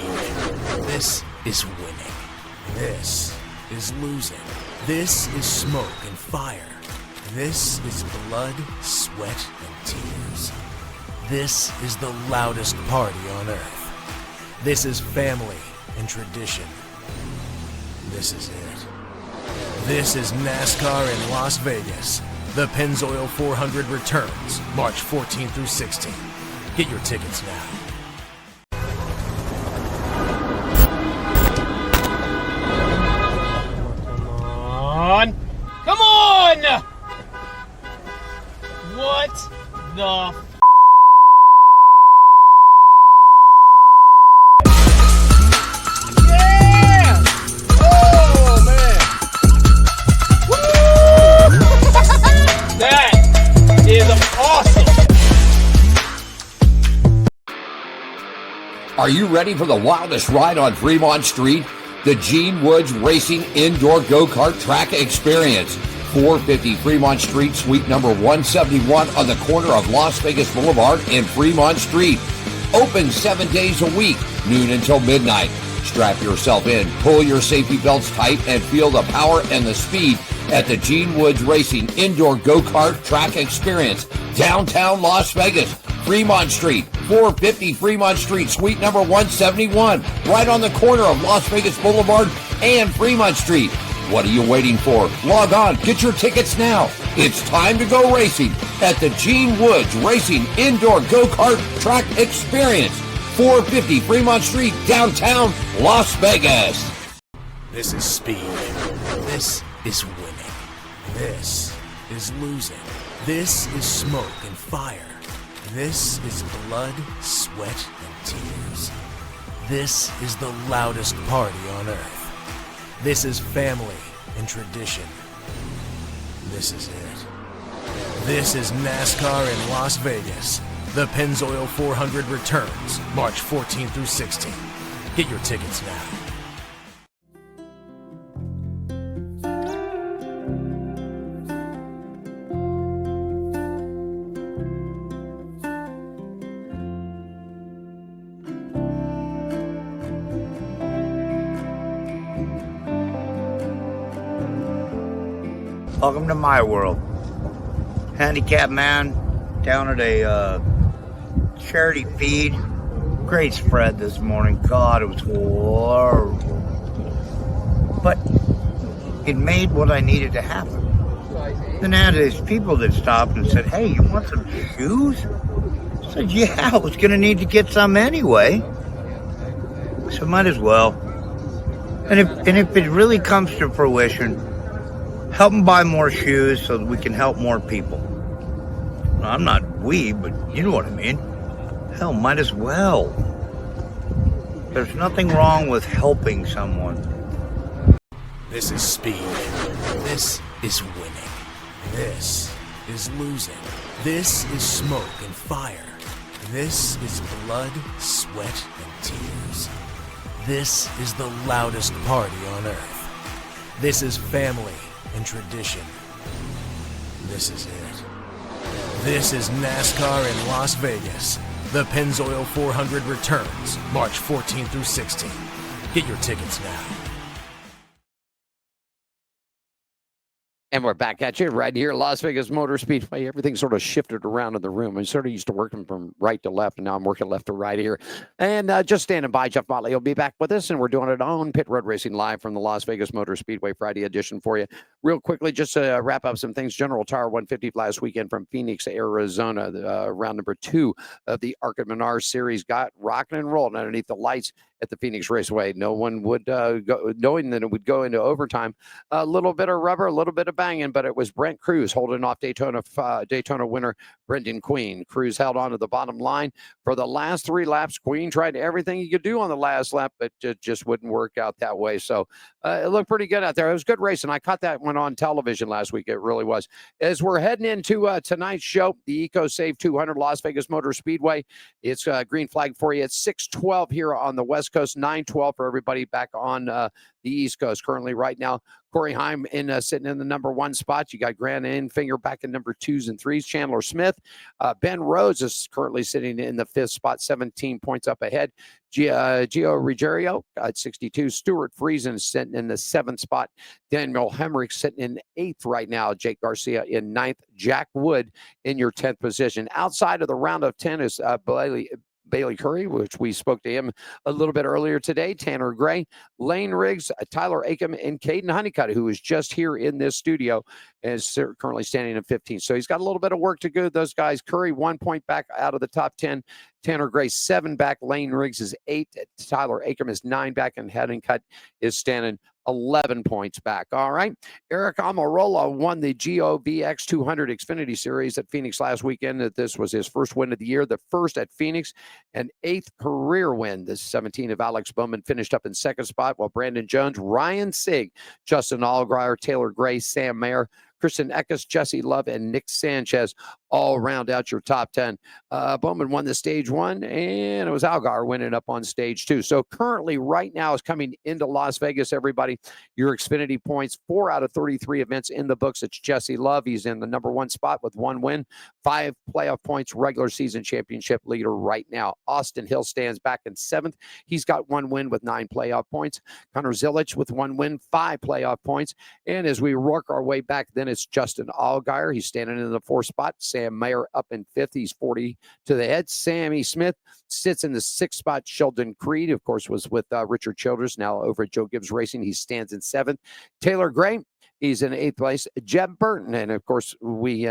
This is winning. This is losing. This is smoke and fire. This is blood, sweat, and tears. This is the loudest party on earth. This is family and tradition. This is it. This is NASCAR in Las Vegas. The Pennzoil 400 returns March 14 through 16. Get your tickets now. Come on! What the f***? Yeah! Oh, man! Woo! That is awesome! Are you ready for the wildest ride on Fremont Street? The Gene Woods Racing Indoor Go-Kart Track Experience. 450 Fremont Street, suite number 171 on the corner of Las Vegas Boulevard and Fremont Street. Open 7 days a week, noon until midnight. Strap yourself in, pull your safety belts tight, and feel the power and the speed at the Gene Woods Racing Indoor Go-Kart Track Experience, downtown Las Vegas, Fremont Street, 450 Fremont Street, suite number 171, right on the corner of Las Vegas Boulevard and Fremont Street. What are you waiting for? Log on, get your tickets now. It's time to go racing at the Gene Woods Racing Indoor Go-Kart Track Experience, 450 Fremont Street, downtown Las Vegas. This is speed. This is winning. This is losing. This is smoke and fire. This is blood, sweat, and tears. This is the loudest party on earth. This is family and tradition. This is it. This is NASCAR in Las Vegas. The Pennzoil 400 returns March 14 through 16. Get your tickets now. Welcome to my world. Handicapped man down at a charity feed. Great spread this morning. God, it was horrible. But it made what I needed to happen. Then I had these people that stopped and said, "Hey, you want some shoes?" I said, "Yeah, I was going to need to get some anyway. So might as well." And if it really comes to fruition, help them buy more shoes so that we can help more people. Well, I'm not we, but you know what I mean. Hell, might as well. There's nothing wrong with helping someone. This is speed. This is winning. This is losing. This is smoke and fire. This is blood, sweat, and tears. This is the loudest party on earth. This is family and tradition. This is it. This is NASCAR in Las Vegas. The Pennzoil 400 returns March 14 through 16. Get your tickets now. And we're back at you right here at Las Vegas Motor Speedway. Everything sort of shifted around in the room. I sort of used to working from right to left, and now I'm working left to right here. And just standing by, Jeff Motley will be back with us, and we're doing it on Pit Road Racing live from the Las Vegas Motor Speedway Friday edition for you. Real quickly, just to wrap up some things. General Tire 150 last weekend from Phoenix, Arizona. Round number 2 of the Arcade Menard Series got rocking and rolling underneath the lights at the Phoenix Raceway. No one would go, knowing that it would go into overtime. A little bit of rubber, a little bit of banging, but it was Brent Cruz holding off Daytona winner Brendan Queen. Cruz held on to the bottom line for the last 3 laps. Queen tried everything he could do on the last lap, but it just wouldn't work out that way. So it looked pretty good out there. It was good racing. I caught that one on television last week. It really was. As we're heading into tonight's show, the EcoSave 200 Las Vegas Motor Speedway. It's a green flag for you. It's 6:12 here on the West Coast, 9:12 for everybody back on the East Coast. Currently, right now, Corey Heim sitting in the number 1 spot. You got Grant Enfinger back in number 2s and 3s. Chandler Smith. Ben Rhodes is currently sitting in the 5th spot, 17 points up ahead. Gio Ruggiero at 62. Stuart Friesen sitting in the 7th spot. Daniel Hemrick sitting in 8th right now. Jake Garcia in 9th. Jack Wood in your 10th position. Outside of the round of 10 is Bailey Curry, which we spoke to him a little bit earlier today. Tanner Gray, Lane Riggs, Tyler Acom, and Caden Honeycutt, who is just here in this studio, is currently standing in 15th. So he's got a little bit of work to do. Those guys, Curry 1 point back out of the top 10. Tanner Gray 7 back. Lane Riggs is 8. Tyler Acom is 9 back, and Honeycutt is standing 11 points back. All right. Eric Almirola won the GOVX 200 Xfinity Series at Phoenix last weekend. This was his first win of the year, the first at Phoenix, an 8th career win. The 17 of Alex Bowman finished up in 2nd spot, while Brandon Jones, Ryan Sieg, Justin Allgaier, Taylor Gray, Sam Mayer, Christian Eckes, Jesse Love, and Nick Sanchez all round out your top 10. Bowman won the stage 1, and it was Algar winning up on stage 2. So currently, right now, is coming into Las Vegas, everybody. Your Xfinity points, 4 out of 33 events in the books. It's Jesse Love. He's in the number 1 spot with 1 win, 5 playoff points, regular season championship leader right now. Austin Hill stands back in 7th. He's got 1 win with 9 playoff points. Connor Zilich with 1 win, 5 playoff points. And as we work our way back, then it's Justin Allgaier. He's standing in the 4th spot. Sam Mayer up in 5th. He's 40 to the head. Sammy Smith sits in the 6th spot. Sheldon Creed, of course, was with Richard Childress, now over at Joe Gibbs Racing. He stands in 7th. Taylor Gray, he's in 8th place. Jeb Burton, and of course, we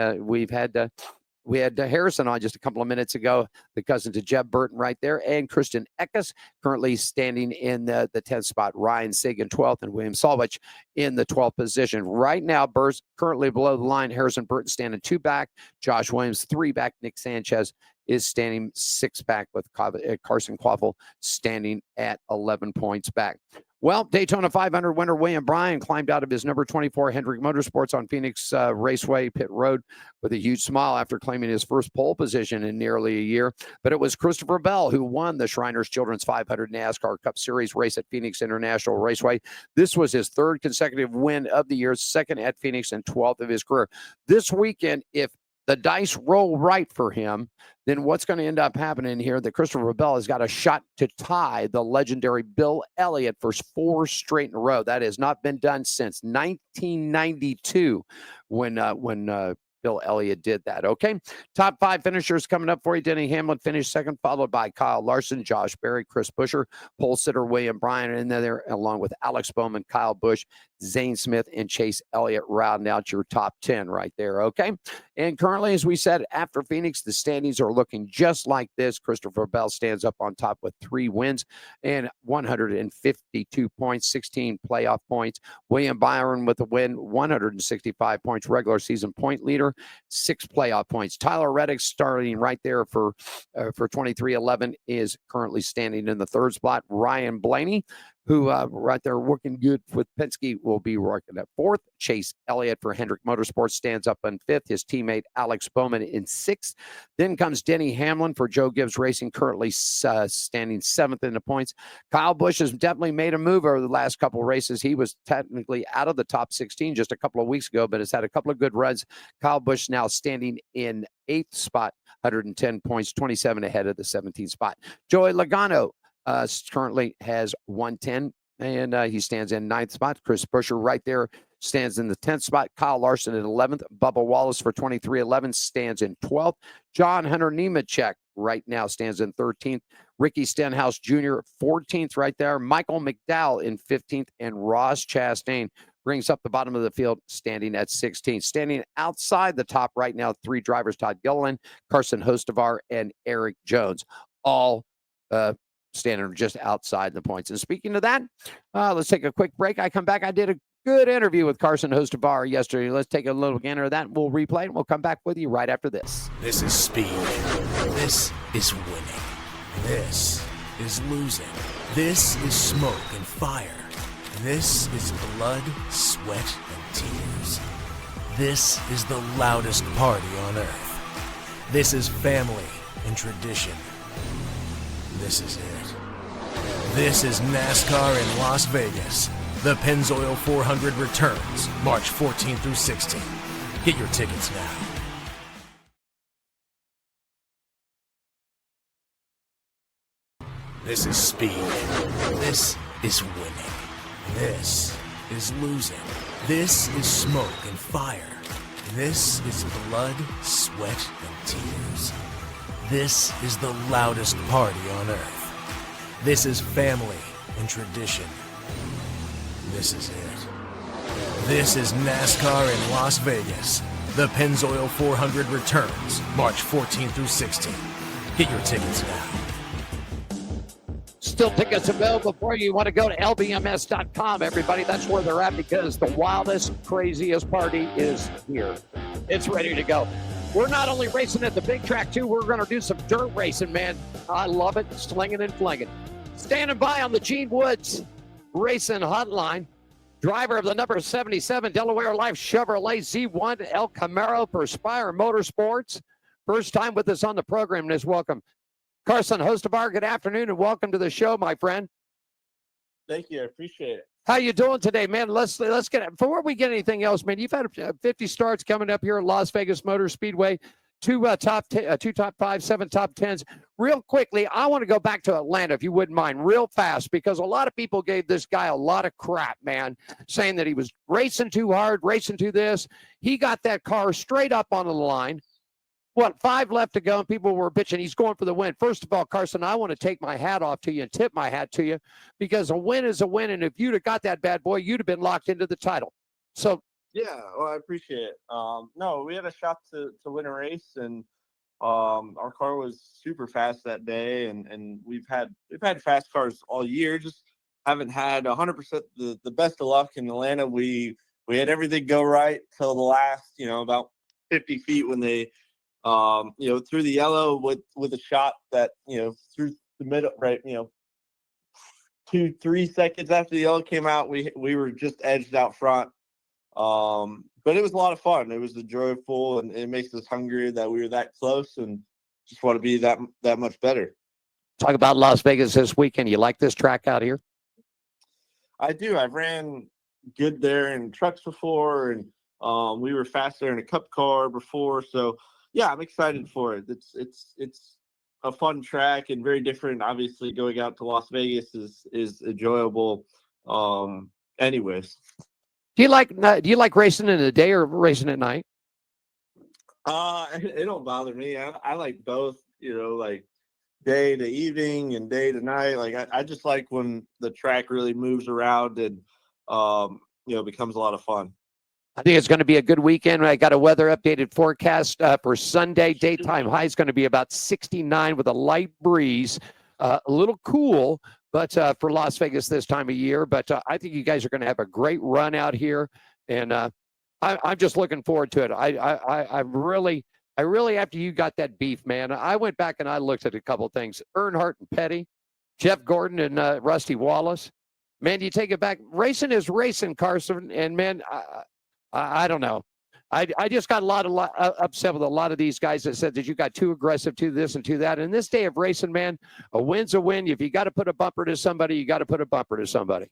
had Harrison on just a couple of minutes ago, the cousin to Jeb Burton right there, and Kristen Eckes currently standing in the 10th spot. Ryan Sagan 12th, and William Solwich in the 12th position. Right now, Burrs currently below the line. Harrison Burton standing 2 back. Josh Williams 3 back. Nick Sanchez is standing 6 back, with Carson Quaffle standing at 11 points back. Well, Daytona 500 winner William Bryan climbed out of his number 24 Hendrick Motorsports on Phoenix Raceway Pit Road with a huge smile after claiming his first pole position in nearly a year. But it was Christopher Bell who won the Shriners Children's 500 NASCAR Cup Series race at Phoenix International Raceway. This was his 3rd consecutive win of the year, 2nd at Phoenix, and 12th of his career. This weekend, if the dice roll right for him, then what's going to end up happening here, that Christopher Bell has got a shot to tie the legendary Bill Elliott for 4 straight in a row. That has not been done since 1992 when Bill Elliott did that. Okay. Top 5 finishers coming up for you. Denny Hamlin finished 2nd, followed by Kyle Larson, Josh Berry, Chris Buescher, pole sitter William Bryan in there, along with Alex Bowman, Kyle Busch, Zane Smith, and Chase Elliott rounding out your top 10 right there. Okay. And currently, as we said, after Phoenix, the standings are looking just like this. Christopher Bell stands up on top with 3 wins and 152 points, 16 playoff points. William Byron with a win, 165 points, regular season point leader, 6 playoff points. Tyler Reddick, starting right there for 23-11, is currently standing in the 3rd spot. Ryan Blaney, who right there working good with Penske, will be working at 4th. Chase Elliott for Hendrick Motorsports stands up in 5th. His teammate Alex Bowman in 6th. Then comes Denny Hamlin for Joe Gibbs Racing, currently standing 7th in the points. Kyle Busch has definitely made a move over the last couple of races. He was technically out of the top 16 just a couple of weeks ago, but has had a couple of good runs. Kyle Busch now standing in 8th spot, 110 points, 27 ahead of the 17th spot. Joey Logano currently has 110, and he stands in 9th spot. Chris Buescher right there stands in the 10th spot. Kyle Larson in 11th. Bubba Wallace for 23-11 stands in 12th. John Hunter Nemechek right now stands in 13th. Ricky Stenhouse Jr. 14th right there. Michael McDowell in 15th, and Ross Chastain brings up the bottom of the field, standing at 16th. Standing outside the top right now, 3 drivers: Todd Gilliland, Carson Hostevar, and Eric Jones, all standing just outside the points. And speaking of that, let's take a quick break. I come back. I did a good interview with Carson Hostevar yesterday. Let's take a little gander of that. We'll replay it, and we'll come back with you right after this. This is speed. This is winning. This is losing. This is smoke and fire. This is blood, sweat, and tears. This is the loudest party on earth. This is family and tradition. This is it. This is NASCAR in Las Vegas. The Pennzoil 400 returns March 14 through 16. Get your tickets now. This is speed. This is winning. This is losing. This is smoke and fire. This is blood, sweat, and tears. This is the loudest party on earth. This is family and tradition. This is it. This is NASCAR in Las Vegas. The Pennzoil 400 returns March 14 through 16. Get your tickets now. Still tickets available for you. You want to go to LVMS.com, everybody. That's where they're at, because the wildest, craziest party is here. It's ready to go. We're not only racing at the big track, too. We're going to do some dirt racing, man. I love it. Slinging and flinging. Standing by on the Gene Woods Racing Hotline, driver of the number 77 Delaware Life Chevrolet Z1 El Camaro for Spire Motorsports, First time with us on the program, and is welcome. Carson Hostebar, good afternoon, and welcome to the show, my friend. Thank you. I appreciate it. How you doing today, man? Let's get, before we get anything else, man, you've had 50 starts coming up here at Las Vegas Motor Speedway. Two top 5, 7 top 10s. Real quickly, I want to go back to Atlanta, if you wouldn't mind, real fast, because a lot of people gave this guy a lot of crap, man, saying that he was racing too hard, racing to this. He got that car straight up on the line. 5 left to go, and people were bitching. He's going for the win. First of all, Carson, I want to take my hat off to you and tip my hat to you, because a win is a win, and if you'd have got that bad boy, you'd have been locked into the title. So, yeah, well, I appreciate it. No, we had a shot to win a race, and our car was super fast that day, and we've had fast cars all year. Just haven't had 100% the best of luck in Atlanta. We had everything go right till the last, about 50 feet when they, threw the yellow with a shot that, through the middle, right, 2-3 seconds after the yellow came out, we were just edged out front. But it was a lot of fun. It was enjoyable, and it makes us hungry that we were that close and just want to be that much better. talk about Las Vegas this weekend. You like this track out here? I do. I've ran good there in trucks before, and we were faster in a cup car before. So yeah, I'm excited for it. It's a fun track and very different. Obviously, going out to Las Vegas is enjoyable. Anyways. Do you like racing in the day or racing at night? It don't bother me. I like both, like day to evening and day to night. Like I just like when the track really moves around and becomes a lot of fun. I think it's going to be a good weekend. I got a weather updated forecast for Sunday. Daytime high is going to be about 69 with a light breeze, a little cool, but for Las Vegas this time of year. But I think you guys are going to have a great run out here, and I'm just looking forward to it. I really, after you got that beef, man, I went back and I looked at a couple of things. Earnhardt and Petty, Jeff Gordon and Rusty Wallace. Man, you take it back. Racing is racing, Carson, and man, I don't know. I just got a lot upset with a lot of these guys that said that you got too aggressive to this and to that. In this day of racing, man, a win's a win. If you got to put a bumper to somebody, you got to put a bumper to somebody.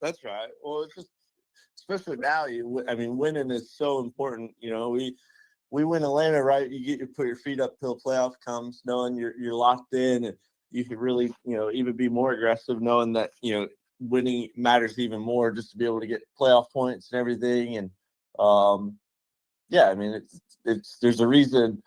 That's right. Well, it's just, especially now, winning is so important. We win Atlanta, right? You get to put your feet up till playoff comes, knowing you're locked in, and you can really, even be more aggressive, knowing that, winning matters even more, just to be able to get playoff points and everything. And there's a reason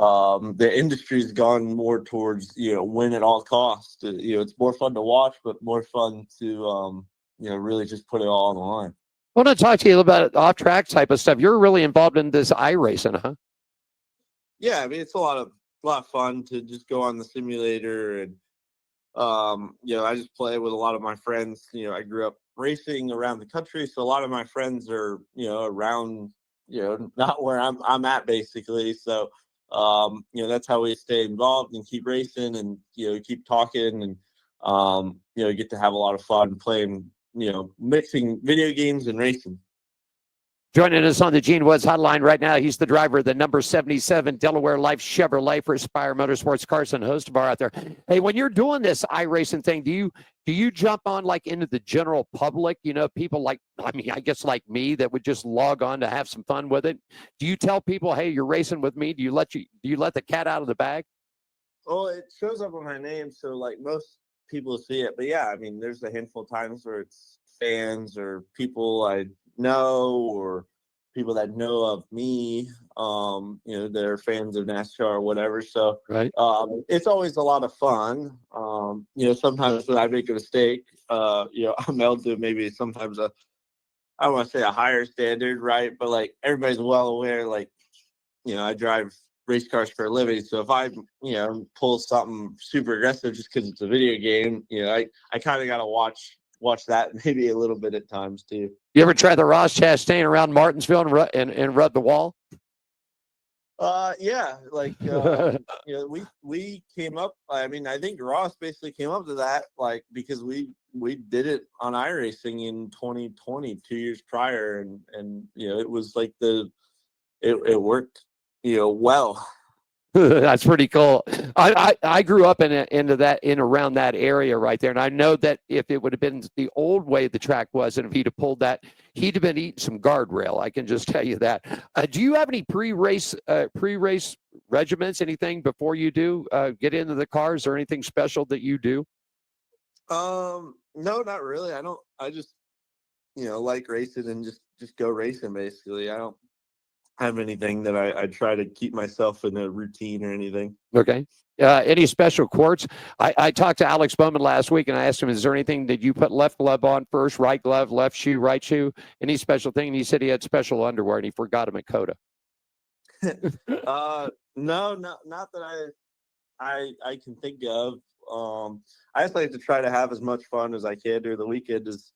the industry's gone more towards win at all costs. It's more fun to watch, but more fun to really just put it all on the line. I want to talk to you about off-track type of stuff. You're really involved in this iRacing, huh? Yeah, it's a lot of fun to just go on the simulator, and I just play with a lot of my friends. I grew up racing around the country, so a lot of my friends are around not where I'm at, basically. So that's how we stay involved and keep racing, and keep talking, and get to have a lot of fun playing, mixing video games and racing. Joining us on the Gene Woods hotline right now, he's the driver of the number 77 Delaware Life Chevrolet for Aspire Motorsports, Carson Hostebar out there. Hey, when you're doing this iRacing thing, do you jump on like into the general public? People like, I guess like me, that would just log on to have some fun with it. Do you tell people, hey, you're racing with me? Do you let the cat out of the bag? Well, it shows up on my name, so like most people see it. But yeah, there's a handful of times where it's fans or people I know, or people that know of me, they're fans of NASCAR or whatever. So right. It's always a lot of fun. Sometimes when I make a mistake, I'm held to maybe sometimes I don't want to say a higher standard, right? But like everybody's well aware, like, I drive race cars for a living. So if I, pull something super aggressive just because it's a video game, I kind of got to watch that maybe a little bit at times too. You ever try the Ross Chastain around Martinsville and rub the wall? Yeah, like we came up. I think Ross basically came up to that, like, because we did it on iRacing in 2020, 2 years prior, and it was like it worked, well. That's pretty cool. I grew up in around that area right there, and I know that if it would have been the old way the track was, and if he'd have pulled that, he'd have been eating some guardrail. I can just tell you that. Do you have any pre-race regiments? Anything before you do get into the cars, or anything special that you do? No, not really. I just like racing and just go racing basically. I don't have anything that I try to keep myself in a routine or anything. Okay. Any special quirks? I talked to Alex Bowman last week, and I asked him, is there anything that you put left glove on first, right glove, left shoe, right shoe? Any special thing? And he said he had special underwear, and he forgot him at Coda. No, not that I can think of. I just like to try to have as much fun as I can during the weekend is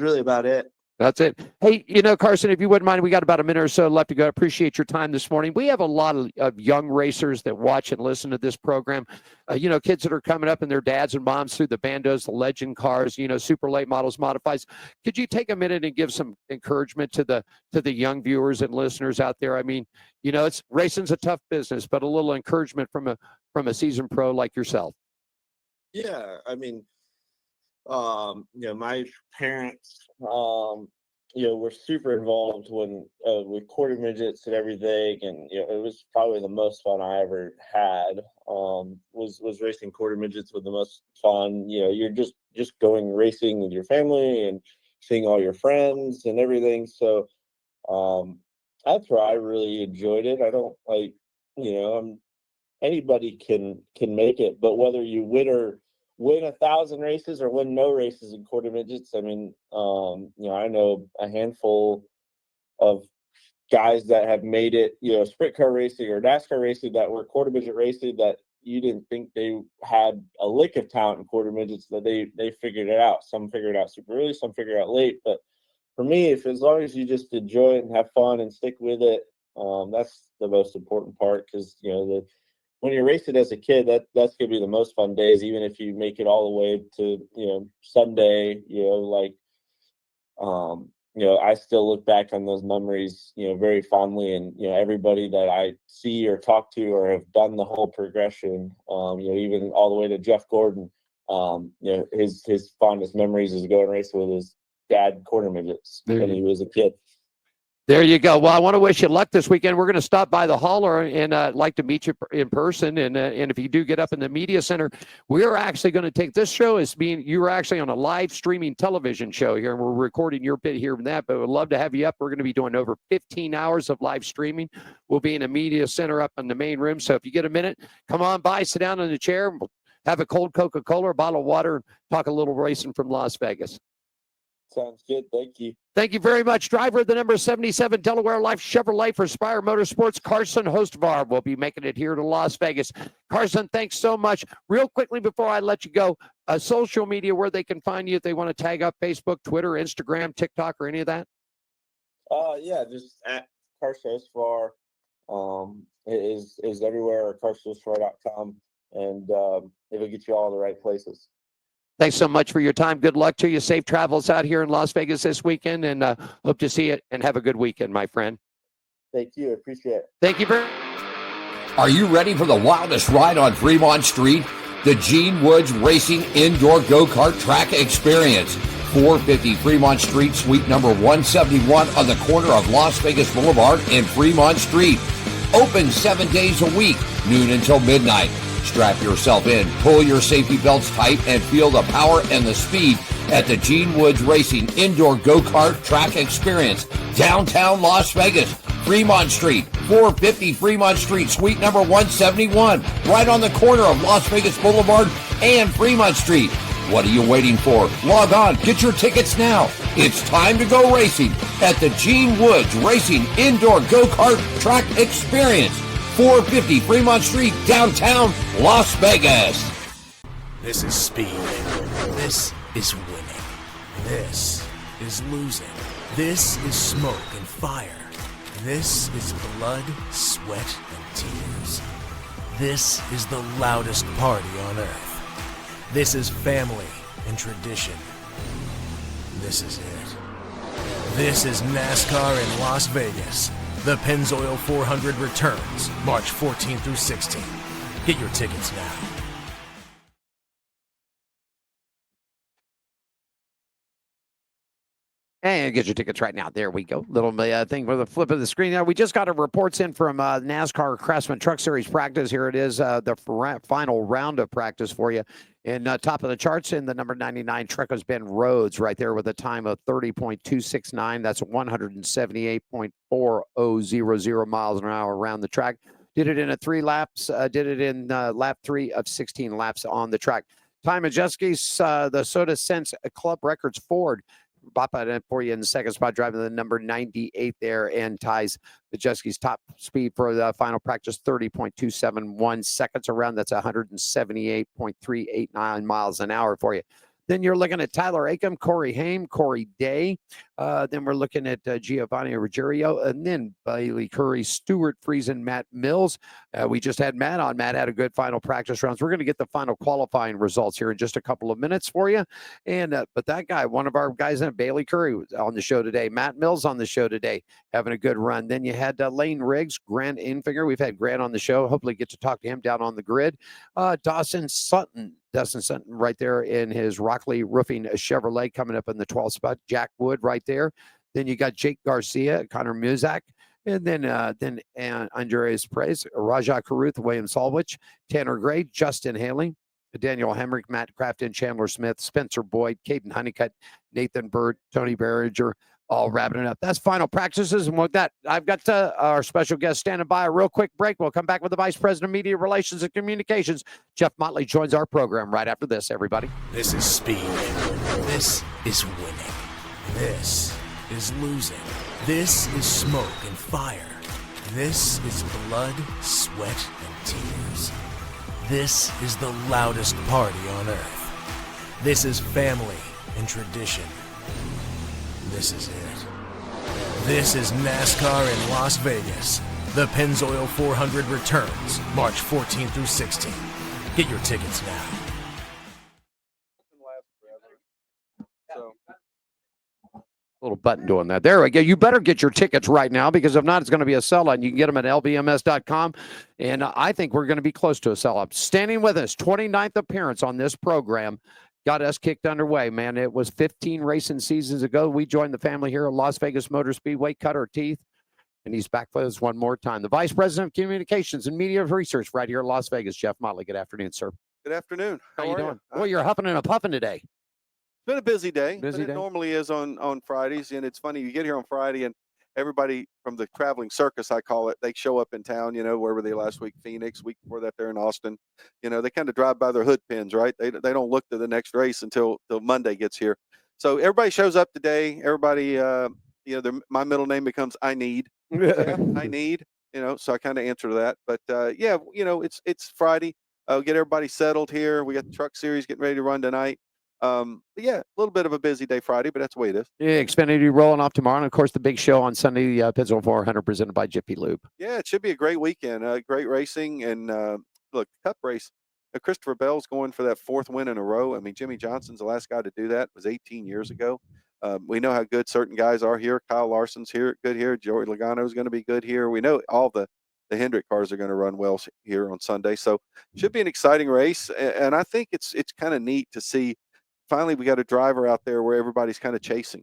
really about it. That's it. Hey, Carson, if you wouldn't mind, we got about a minute or so left to go. I appreciate your time this morning. We have a lot of young racers that watch and listen to this program. Kids that are coming up and their dads and moms through the bandos, the legend cars, super late models, modifieds. Could you take a minute and give some encouragement to the young viewers and listeners out there? I mean, it's racing's a tough business, but a little encouragement from a seasoned pro like yourself. Yeah, I mean, my parents, were super involved when with quarter midgets and everything, and it was probably the most fun I ever had. Was racing quarter midgets with the most fun. You're just going racing with your family and seeing all your friends and everything. So, that's where I really enjoyed it. I don't anybody can make it, but whether you win 1,000 races or win no races in quarter midgets, I mean, I know a handful of guys that have made it, sprint car racing or NASCAR racing that were quarter midget racing that you didn't think they had a lick of talent in quarter midgets, that they figured it out. Some figured it out super early, some figured it out late. But for me, as long as you just enjoy it and have fun and stick with it, that's the most important part, because when you're racing as a kid, that's gonna be the most fun days, even if you make it all the way to Sunday. I still look back on those memories very fondly, and everybody that I see or talk to or have done the whole progression, even all the way to Jeff Gordon, his fondest memories is going racing with his dad quarter midgets when he was a kid. There you go. Well, I want to wish you luck this weekend. We're going to stop by the hauler and like to meet you in person. And if you do get up in the media center, we're actually going to take this show as being, you were actually on a live streaming television show here, and we're recording your bit here and that, but we'd love to have you up. We're going to be doing over 15 hours of live streaming. We'll be in a media center up in the main room. So if you get a minute, come on by, sit down in the chair, and we'll have a cold Coca-Cola or a bottle of water, and talk a little racing from Las Vegas. Sounds good. Thank you. Thank you very much. Driver of the number 77 Delaware Life Chevrolet for Spire Motorsports, Carson Hostvar will be making it here to Las Vegas. Carson, thanks so much. Real quickly before I let you go, social media, where they can find you if they want to tag up Facebook, Twitter, Instagram, TikTok, or any of that? Yeah, just at Carson Hostvar. It is everywhere, carsonhostvar.com, and it'll get you all in the right places. Thanks so much for your time. Good luck to you. Safe travels out here in Las Vegas this weekend, and hope to see it, and have a good weekend, my friend. Thank you. Appreciate it. Thank you very Are you ready for the wildest ride on Fremont Street? The Gene Woods Racing Indoor Go-Kart Track Experience. 450 Fremont Street, suite number 171 on the corner of Las Vegas Boulevard and Fremont Street. Open 7 days a week, noon until midnight. Strap yourself in, pull your safety belts tight, and feel the power and the speed at the Gene Woods Racing Indoor Go-Kart Track Experience, downtown Las Vegas, Fremont Street, 450 Fremont Street, suite number 171, right on the corner of Las Vegas Boulevard and Fremont Street. What are you waiting for? Log on, get your tickets now. It's time to go racing at the Gene Woods Racing Indoor Go-Kart Track Experience. 450 Fremont Street, downtown Las Vegas. This is speed. This is winning. This is losing. This is smoke and fire. This is blood, sweat, and tears. This is the loudest party on earth. This is family and tradition. This is it. This is NASCAR in Las Vegas. The Pennzoil 400 returns March 14 through 16. Get your tickets now. And get your tickets right now. There we go. Little thing for the flip of the screen. Now, we just got our reports in from NASCAR Craftsman Truck Series practice. Here it is, the final round of practice for you. And top of the charts in the number 99 truck has been Rhodes right there with a time of 30.269. That's 178.4000 miles an hour around the track. Did it in 3 laps. Did it in lap 3 of 16 laps on the track. Time of Jeske's, the Soda Sense Club Records Ford. Bop it in for you in the second spot, driving the number 98 there, and ties Majeski's top speed for the final practice, 30.271 seconds around. That's 178.389 miles an hour for you. Then you're looking at Tyler Acom, Corey Haim, Corey Day. Then we're looking at Giovanni Ruggiero, and then Bailey Curry, Stuart Friesen, Matt Mills. We just had Matt on. Matt had a good final practice rounds. We're going to get the final qualifying results here in just a couple of minutes for you. And but that guy, one of our guys in it, Bailey Curry, was on the show today. Matt Mills on the show today, having a good run. Then you had Lane Riggs, Grant Infinger. We've had Grant on the show. Hopefully get to talk to him down on the Grid. Dustin Sutton right there in his Rockley Roofing Chevrolet coming up in the 12th spot. Jack Wood right there. Then you got Jake Garcia, Connor Muzak, and then Andreas Prez, Rajah Caruth, William Solwich, Tanner Gray, Justin Haley, Daniel Hemrick, Matt Crafton, Chandler Smith, Spencer Boyd, Caden Honeycutt, Nathan Bird, Tony Berringer, all wrapping it up. That's final practices. And with that, I've got our special guest standing by. A real quick break. We'll come back with the Vice President of Media Relations and Communications. Jeff Motley joins our program right after this, everybody. This is speed. This is winning. This is losing. This is smoke and fire. This is blood, sweat, and tears. This is the loudest party on earth. This is family and tradition. This is it. This is NASCAR in Las Vegas. The Pennzoil 400 returns March 14 through 16. Get your tickets now. Little button doing that. There we go. You better get your tickets right now, because if not, it's going to be a sellout. You can get them at lvms.com. And I think we're going to be close to a sellout. Standing with us, 29th appearance on this program. Got us kicked underway, man. It was 15 racing seasons ago. We joined the family here at Las Vegas Motor Speedway, cut our teeth, and he's back with us one more time. The Vice President of Communications and Media Research right here at Las Vegas, Jeff Motley. Good afternoon, sir. Good afternoon. How you doing? Well, you're huffing and puffing today. It's been a busy day. Busy It day? normally is on Fridays, and it's funny. You get here on Friday, and everybody from the traveling circus, I call it, they show up in town. Where were they last week? Phoenix. Week before that, they're in Austin. They kind of drive by their hood pins, right? They don't look to the next race until Monday gets here. So everybody shows up today. Everybody, my middle name becomes I Need. I Need. So I kind of answer to that. But it's Friday. Get everybody settled here. We got the truck series getting ready to run tonight. But yeah, a little bit of a busy day Friday, but that's the way it is. Yeah, Xfinity rolling off tomorrow. And, of course, the big show on Sunday, Pennzoil 400 presented by Jiffy Lube. Yeah, it should be a great weekend. Great racing. And look, Cup race, Christopher Bell's going for that 4th win in a row. I mean, Jimmy Johnson's the last guy to do that. It was 18 years ago. We know how good certain guys are here. Kyle Larson's good here. Joey Logano's going to be good here. We know all the Hendrick cars are going to run well here on Sunday. So it should be an exciting race. And I think it's kind of neat to see. Finally, we got a driver out there where everybody's kind of chasing.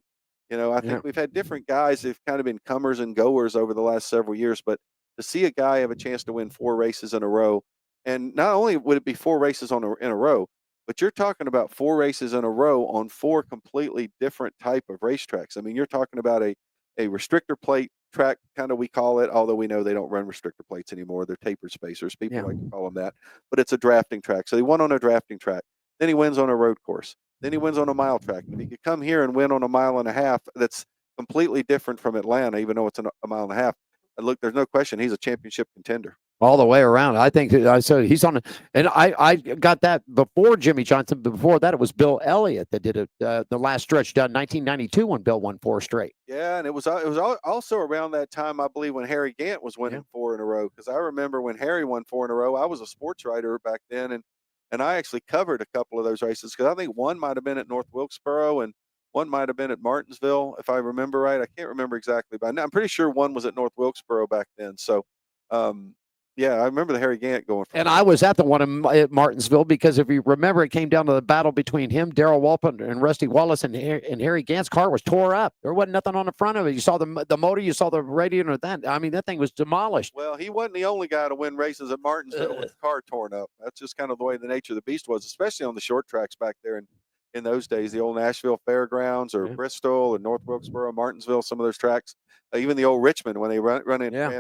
I think we've had different guys that've kind of been comers and goers over the last several years, but to see a guy have a chance to win 4 races in a row, and not only would it be 4 races in a row, but you're talking about 4 races in a row on 4 completely different type of racetracks. I mean, you're talking about a restrictor plate track, kind of we call it, although we know they don't run restrictor plates anymore. They're tapered spacers. People like to call them that, but it's a drafting track. So he won on a drafting track. Then he wins on a road course. Then he wins on a mile track. If he could come here and win on a mile and a half, that's completely different from Atlanta, even though it's a mile and a half. And look, there's no question he's a championship contender. All the way around. I think so. He's on, and I got that before Jimmy Johnson. Before that, it was Bill Elliott that did it. The last stretch done 1992 when Bill won 4 straight. Yeah, and it was also around that time, I believe, when Harry Gant was winning 4 in a row. Because I remember when Harry won 4 in a row, I was a sports writer back then, and I actually covered a couple of those races, because I think one might have been at North Wilkesboro, and One might have been at Martinsville, if I remember right. I can't remember exactly, but I'm pretty sure one was at North Wilkesboro back then. So, yeah, I remember the Harry Gant going. And I was at the one at Martinsville because if you remember, it came down to the battle between him, Darrell Walton, and Rusty Wallace, and Harry Gant's car was tore up. There wasn't nothing on the front of it. You saw the motor, you saw the radiator. That thing was demolished. Well, he wasn't the only guy to win races at Martinsville with the car torn up. That's just kind of the way the nature of the beast was, especially on the short tracks back there in those days, the old Nashville Fairgrounds or Bristol and North Wilkesboro, Martinsville, some of those tracks, even the old Richmond when they ran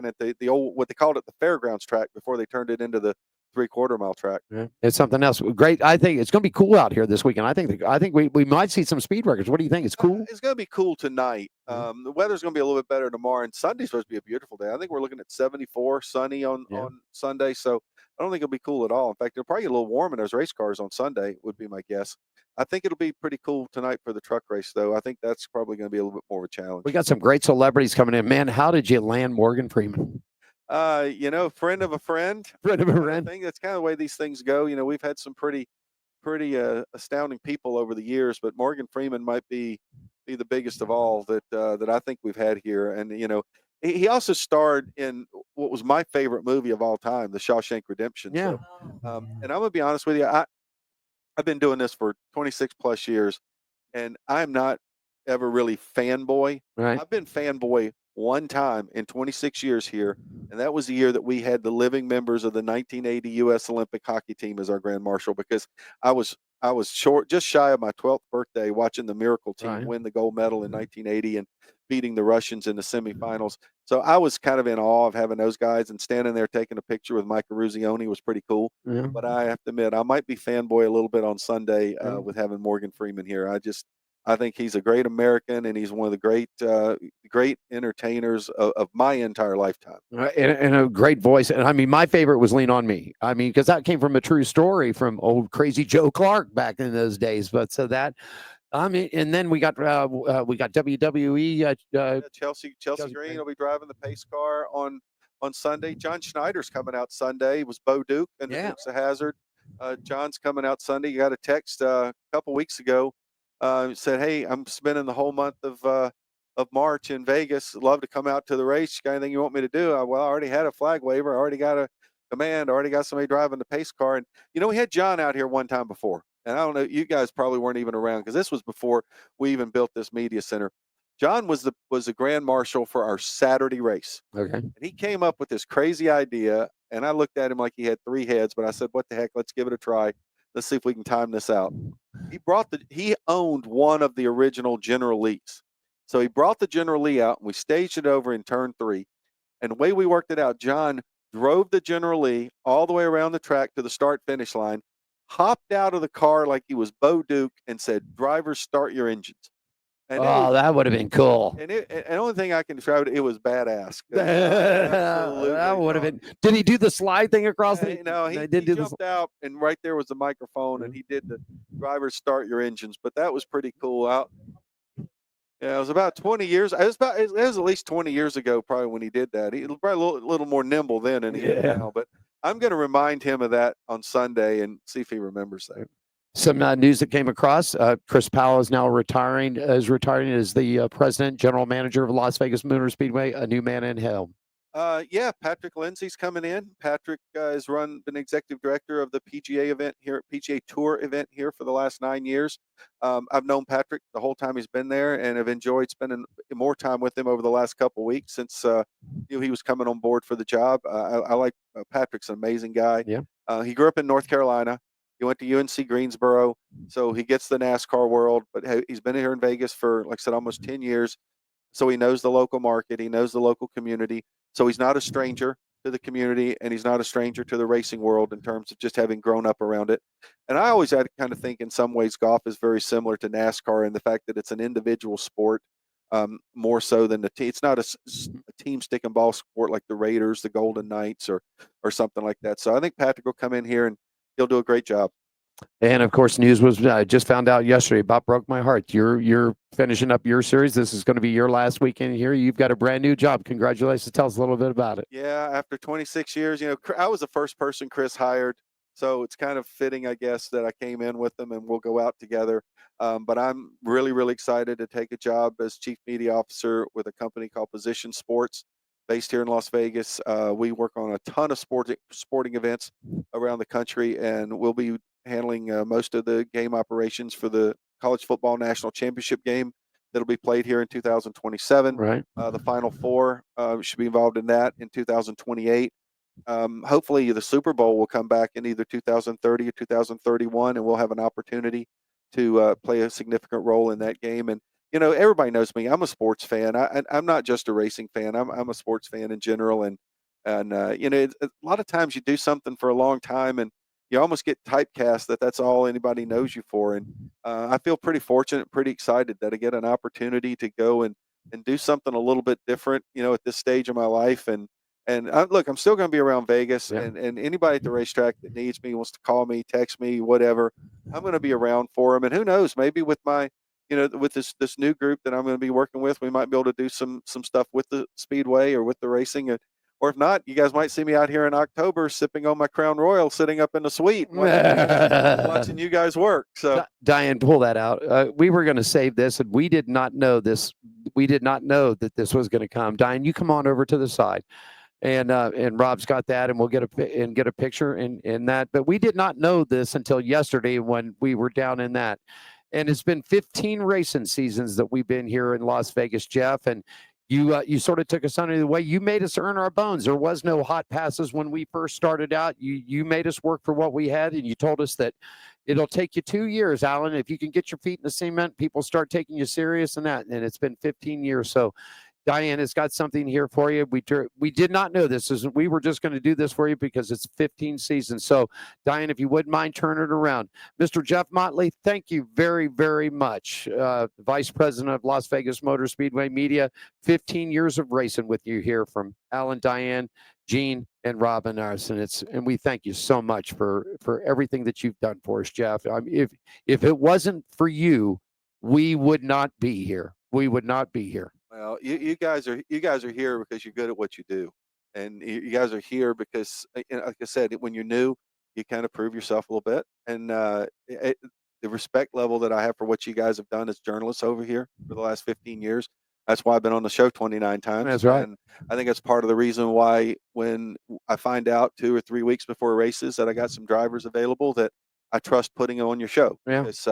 at the old, what they called it, the Fairgrounds track before they turned it into the 3/4 mile track. Yeah. It's something else. Great. I think it's going to be cool out here this weekend. I think we might see some speed records. What do you think? It's cool. It's going to be cool tonight. The weather's going to be a little bit better tomorrow, and Sunday's supposed to be a beautiful day. I think we're looking at 74, sunny on Sunday. So I don't think it'll be cool at all. In fact, it'll probably get a little warm in those race cars on Sunday, would be my guess. I think it'll be pretty cool tonight for the truck race, though. I think that's probably going to be a little bit more of a challenge. We got some great celebrities coming in. Man, how did you land Morgan Freeman? Friend of a friend. Friend of a friend. I think that's kind of the way these things go. We've had some pretty astounding people over the years, but Morgan Freeman might be the biggest of all that I think we've had here. And he also starred in what was my favorite movie of all time, The Shawshank Redemption. Yeah. So, and I'm gonna be honest with you, I've been doing this for 26 plus years, and I'm not ever really fanboy. Right. I've been fanboy one time in 26 years here, and that was the year that we had the living members of the 1980 U.S. Olympic hockey team as our grand marshal, because I was just shy of my 12th birthday watching the Miracle team win the gold medal in 1980 and beating the Russians in the semifinals. So I was kind of in awe of having those guys, and standing there taking a picture with Mike Eruzione was pretty cool. Yeah. But I have to admit, I might be fanboy a little bit on Sunday with having Morgan Freeman here. I think he's a great American, and he's one of the great entertainers of my entire lifetime. And a great voice. And I mean, my favorite was Lean on Me. I mean, because that came from a true story from old crazy Joe Clark back in those days. But so that, I mean, and then we got WWE. Chelsea Green will be driving the pace car on Sunday. John Schneider's coming out Sunday. It was Bo Duke and the Dukes of Hazzard. John's coming out Sunday. You got a text a couple weeks ago. Said, "Hey, I'm spending the whole month of March in Vegas. Love to come out to the race. Got anything you want me to do?" I already had a flag waiver. I already got a command. I already got somebody driving the pace car. And we had John out here one time before. And I don't know, you guys probably weren't even around because this was before we even built this media center. John was the grand marshal for our Saturday race. Okay. And he came up with this crazy idea, and I looked at him like he had three heads, but I said, "What the heck? Let's give it a try. Let's see if we can time this out." He owned one of the original General Lees. So he brought the General Lee out, and we staged it over in turn 3. And the way we worked it out, John drove the General Lee all the way around the track to the start-finish line, hopped out of the car like he was Bo Duke, and said, "Drivers, start your engines." And that would have been cool. And the only thing I can describe it was badass. That would have been. Did he do the slide thing across the? No, he jumped out, and right there was the microphone, and he did the "Drivers, start your engines." But that was pretty cool. Yeah, it was about 20 years. It was at least 20 years ago, probably, when he did that. He was probably a little more nimble then than he is now. But I'm going to remind him of that on Sunday and see if he remembers that. Some news that came across. Chris Powell is now retiring as the president, general manager of Las Vegas Motor Speedway, a new man in helm. Patrick Lindsay's coming in. Patrick has been executive director of the PGA event here, PGA Tour event here for the last 9 years. I've known Patrick the whole time he's been there, and have enjoyed spending more time with him over the last couple of weeks since he was coming on board for the job. I like Patrick's an amazing guy. Yeah. He grew up in North Carolina. He went to UNC Greensboro, so he gets the NASCAR world, but he's been here in Vegas for, like I said, almost 10 years. So he knows the local market. He knows the local community. So he's not a stranger to the community, and he's not a stranger to the racing world in terms of just having grown up around it. And I always had to kind of think in some ways golf is very similar to NASCAR in the fact that it's an individual sport, more so than the team. It's not a team stick and ball sport like the Raiders, the Golden Knights, or something like that. So I think Patrick will come in here and he'll do a great job. And of course, news was I just found out yesterday. About broke my heart. You're finishing up your series. This is going to be your last weekend here. You've got a brand new job. Congratulations. Tell us a little bit about it. Yeah, after 26 years, I was the first person Chris hired So it's kind of fitting, I guess, that I came in with them and we'll go out together. But I'm really, really excited to take a job as chief media officer with a company called Position Sports, based here in Las Vegas. We work on a ton of sporting events around the country, and we'll be handling most of the game operations for the college football national championship game that'll be played here in 2027. Right. The Final Four should be involved in that in 2028. Hopefully, the Super Bowl will come back in either 2030 or 2031, and we'll have an opportunity to play a significant role in that game. And everybody knows me. I'm a sports fan. I'm not just a racing fan. I'm a sports fan in general. And a lot of times you do something for a long time, and you almost get typecast that's all anybody knows you for. And I feel pretty fortunate, pretty excited that I get an opportunity to go and do something a little bit different, at this stage of my life. And look, I'm still going to be around Vegas, Yeah. and anybody at the racetrack that needs me, wants to call me, text me, whatever, I'm going to be around for them. And who knows, maybe with my, with this new group that I'm going to be working with, we might be able to do some stuff with the speedway or with the racing. Or if not, you guys might see me out here in October sipping on my Crown Royal, sitting up in the suite, watching you guys work. So Diane, pull that out. We were going to save this, and we did not know this. We did not know that this was going to come. Diane, you come on over to the side. And Rob's got that, and we'll get a picture in that. But we did not know this until yesterday when we were down in that. And it's been 15 racing seasons that we've been here in Las Vegas, Jeff. And you sort of took us under the way. You made us earn our bones. There was no hot passes when we first started out. You made us work for what we had, and you told us that it'll take you 2 years, Alan. If you can get your feet in the cement, people start taking you serious in that. And it's been 15 years. So Diane has got something here for you. We did not know this. We were just going to do this for you because it's 15 seasons. So, Diane, if you wouldn't mind, turn it around. Mr. Jeff Motley, thank you very, very much. Vice President of Las Vegas Motor Speedway Media, 15 years of racing with you here from Alan, Diane, Gene, and Robin Arson. And we thank you so much for everything that you've done for us, Jeff. If it wasn't for you, we would not be here. We would not be here. Well, you guys are here because you're good at what you do, and you guys are here because, like I said, when you're new, you kind of prove yourself a little bit, and the respect level that I have for what you guys have done as journalists over here for the last 15 years. That's why I've been on the show 29 times. That's right. And I think that's part of the reason why when I find out 2 or 3 weeks before races that I got some drivers available, that I trust putting on your show. Yeah. Because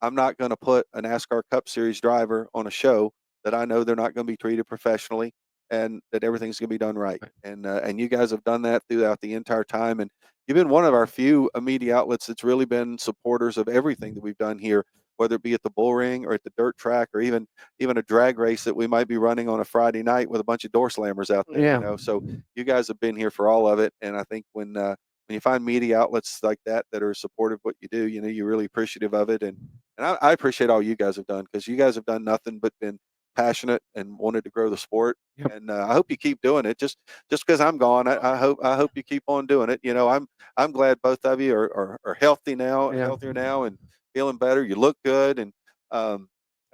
I'm not going to put a NASCAR Cup Series driver on a show that I know they're not going to be treated professionally and that everything's going to be done right. And you guys have done that throughout the entire time. And you've been one of our few media outlets that's really been supporters of everything that we've done here, whether it be at the bull ring or at the dirt track or even a drag race that we might be running on a Friday night with a bunch of door slammers out there. Yeah. So you guys have been here for all of it. And I think when you find media outlets like that are supportive of what you do, you're really appreciative of it. And I appreciate all you guys have done, because you guys have done nothing but been passionate and wanted to grow the sport. Yep. And I hope you keep doing it. Just because I'm gone, I hope you keep on doing it. I'm glad both of you are healthy now, Yeah. healthier now, and feeling better. You look good, and so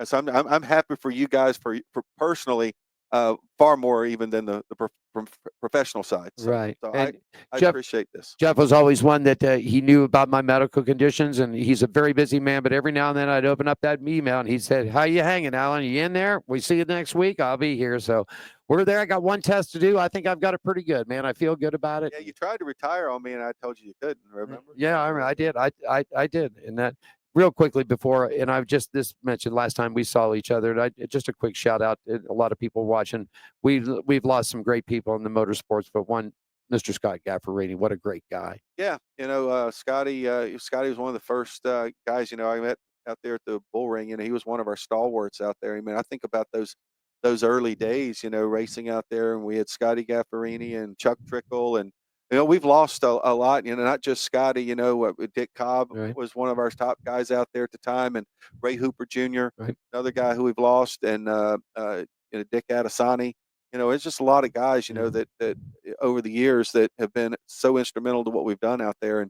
I'm happy for you guys for personally, far more even than the professional side. Right. So And I Jeff- appreciate this. Jeff was always one that he knew about my medical conditions, and he's a very busy man. But every now and then I'd open up that email, and he said, "How you hanging, Alan? You in there? We see you next week. I'll be here." So we're there. I got one test to do. I think I've got it pretty good, man. I feel good about it. Yeah, you tried to retire on me, and I told you you couldn't. Remember? Yeah, I did. I did. And that real quickly before, and I've just mentioned last time we saw each other. And just a quick shout out to a lot of people watching. We've lost some great people in the motorsports, but one, Mr. Scott Gaffarini, what a great guy. Yeah, Scotty was one of the first guys, I met out there at the bull ring. He was one of our stalwarts out there. I mean, I think about those early days, racing out there, and we had Scotty Gaffarini and Chuck Trickle, and we've lost a lot, not just Scotty, Dick Cobb Right. was one of our top guys out there at the time, and Ray Hooper Jr., Right. another guy who we've lost, and Dick Adesani. It's just a lot of guys, that over the years that have been so instrumental to what we've done out there.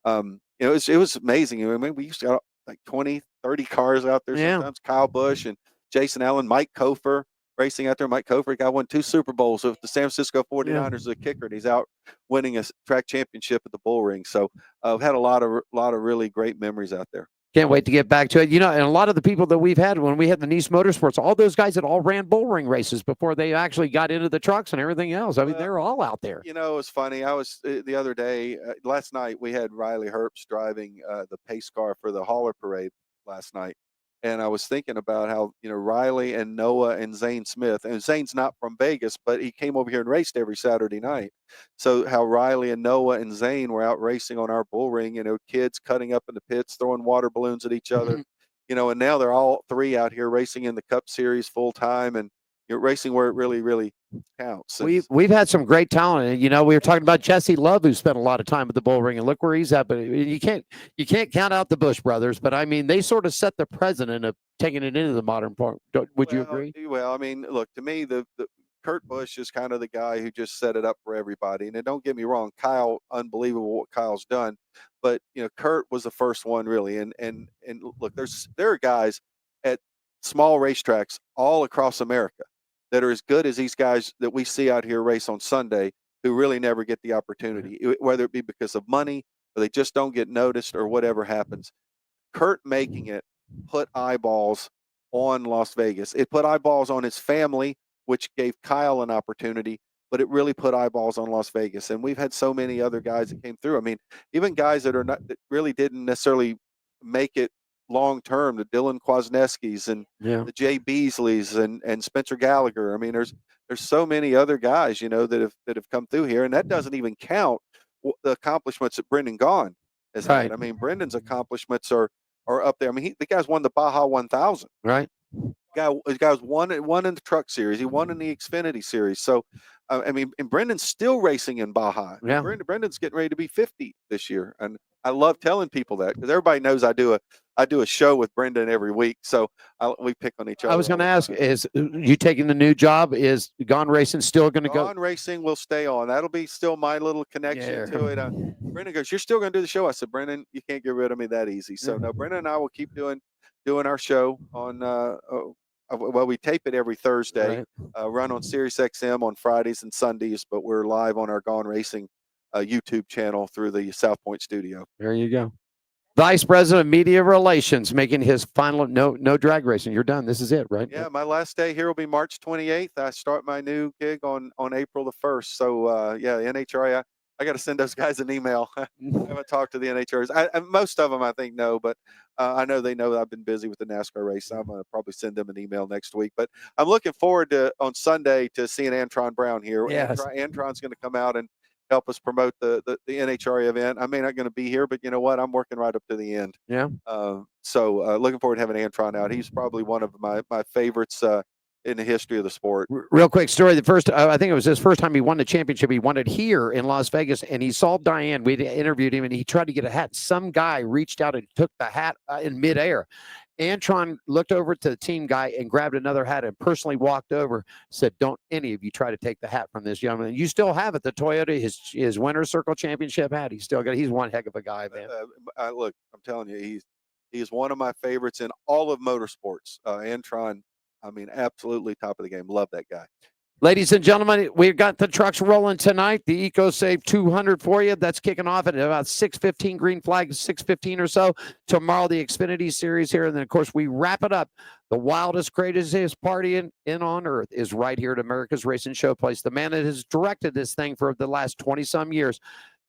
And, it was amazing. I mean, we used to have like 20, 30 cars out there Yeah. sometimes. Kyle Busch and Jason Allen, Mike Kofer, racing out there. Mike Kofrick, I won 2 Super Bowls with the San Francisco 49ers as a kicker, and he's out winning a track championship at the Bull Ring. So I've had a lot of really great memories out there. Can't wait to get back to it. You know, and a lot of the people that we've had when we had the Nice Motorsports, all those guys that all ran bull ring races before they actually got into the trucks and everything else. I mean, they're all out there. You know, it's funny. I was the other day, last night, we had Riley Herbst driving the pace car for the hauler parade last night. And I was thinking about how, you know, Riley and Noah and Zane Smith, and Zane's not from Vegas, but he came over here and raced every Saturday night. So how Riley and Noah and Zane were out racing on our bull ring, you know, kids cutting up in the pits, throwing water balloons at each other, you know, and now they're all 3 out here racing in the Cup Series full time and, you know, racing where it really, really counts. We've had some great talent. You know, we were talking about Jesse Love, who spent a lot of time at the bull ring, and look where he's at. But you can't count out the Bush brothers. But I mean, they sort of set the precedent of taking it into the modern part. Would you agree? Well, I mean, look, to me, the Kurt Busch is kind of the guy who just set it up for everybody. And don't get me wrong, Kyle, unbelievable what Kyle's done. But you know, Kurt was the first one really. And look, there are guys at small racetracks all across America that are as good as these guys that we see out here race on Sunday, who really never get the opportunity, whether it be because of money or they just don't get noticed or whatever happens. Kurt making it put eyeballs on Las Vegas. It put eyeballs on his family, which gave Kyle an opportunity, but it really put eyeballs on Las Vegas. And we've had so many other guys that came through. I mean, even guys that really didn't necessarily make it long term, the Dylan Kwasniewski's and the Jay Beasleys and Spencer Gallagher. I mean, there's so many other guys, you know, that have come through here, and that doesn't even count the accomplishments that Brendan Gaughan has had. I mean, Brendan's accomplishments are up there. I mean, the guy's won the Baja 1000. Right. The guy's won in the Truck Series. He won in the Xfinity Series. So, I mean, and Brendan's still racing in Baja. Yeah. Brendan's getting ready to be 50 this year, and I love telling people that because everybody knows I do a show with Brendan every week. So we pick on each other. I was going to ask, is you taking the new job? Is Gone Racing still going to go? Gone Racing will stay on. That'll be still my little connection to it. Brendan goes, "You're still going to do the show?" I said, "Brendan, you can't get rid of me that easy." So no, Brendan and I will keep doing our show on. Well, we tape it every Thursday, run on Sirius XM on Fridays and Sundays, but we're live on our Gone Racing YouTube channel through the South Point studio. There you go. Vice President of Media Relations making his final no drag racing. You're done. This is it, right? Yeah, my last day here will be March 28th. I start my new gig on April the 1st. So yeah, NHRA. I got to send those guys an email. I haven't talked to the NHRAs. Most of them, I think, know, but I know they know that I've been busy with the NASCAR race. I'm going to probably send them an email next week. But I'm looking forward to on Sunday to seeing Antron Brown here. Yes. Antron's going to come out and help us promote the NHRA event. I may not going to be here, but you know what? I'm working right up to the end. Yeah. So looking forward to having Antron out. He's probably one of my favorites in the history of the sport. Real quick story. The first, I think it was his first time he won the championship. He won it here in Las Vegas, and he saw Diane. We interviewed him, and he tried to get a hat. Some guy reached out and took the hat in midair. Antron looked over to the team guy and grabbed another hat and personally walked over, said, "Don't any of you try to take the hat from this young man. You still have it, the Toyota, his Winner's Circle Championship hat. He's still got. He's one heck of a guy, man." Look, I'm telling you, he's one of my favorites in all of motorsports. Antron, I mean, absolutely top of the game. Love that guy. Ladies and gentlemen, we've got the trucks rolling tonight. The EcoSave 200 for you. That's kicking off at about 6:15, green flag, 6:15 or so. Tomorrow, the Xfinity Series here. And then, of course, we wrap it up. The wildest, craziest party in on earth is right here at America's Racing Showplace. The man that has directed this thing for the last 20-some years,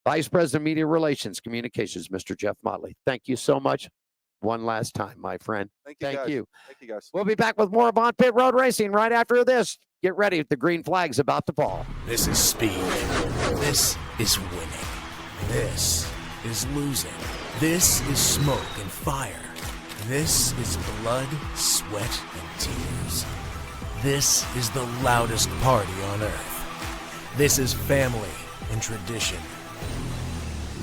Vice President of Media Relations, Communications, Mr. Jeff Motley. Thank you so much. One last time, my friend. Thank you. Thank you, guys. We'll be back with more of On Pit Road Racing right after this. Get ready. The green flag's about to fall. This is speed. This is winning. This is losing. This is smoke and fire. This is blood, sweat, and tears. This is the loudest party on earth. This is family and tradition.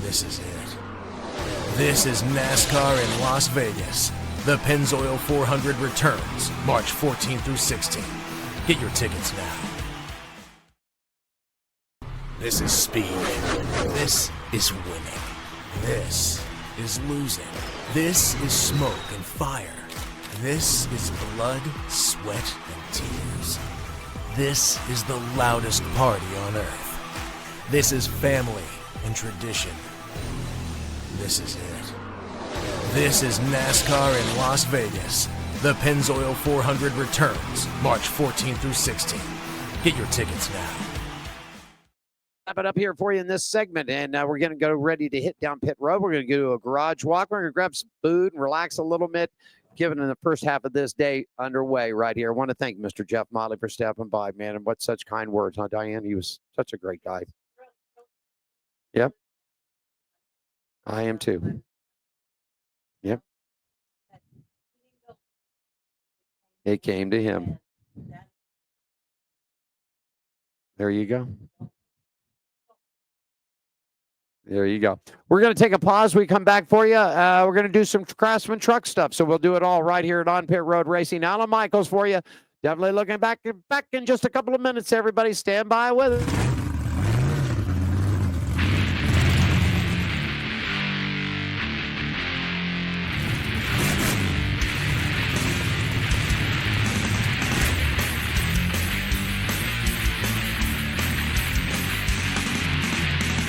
This is it. This is NASCAR in Las Vegas. The Pennzoil 400 returns March 14th through 16th. Get your tickets now. This is speed. This is winning. This is losing. This is smoke and fire. This is blood, sweat, and tears. This is the loudest party on earth. This is family and tradition. This is it. This is NASCAR in Las Vegas. The Pennzoil 400 returns March 14 through 16. Get your tickets now. Wrap it up here for you in this segment, and we're going to go ready to hit down pit road. We're going to go to a garage walk. We're going to grab some food and relax a little bit, given the first half of this day underway right here. I want to thank Mr. Jeff Motley for stepping by, man, and what such kind words, huh, Diane? He was such a great guy. Yep. I am too. Yep. It came to him. There you go. There you go. We're going to take a pause. We come back for you. We're going to do some Craftsman truck stuff. So we'll do it all right here at On Pit Road Racing. Alan Michaels for you. Definitely looking back in just a couple of minutes, everybody. Stand by with us.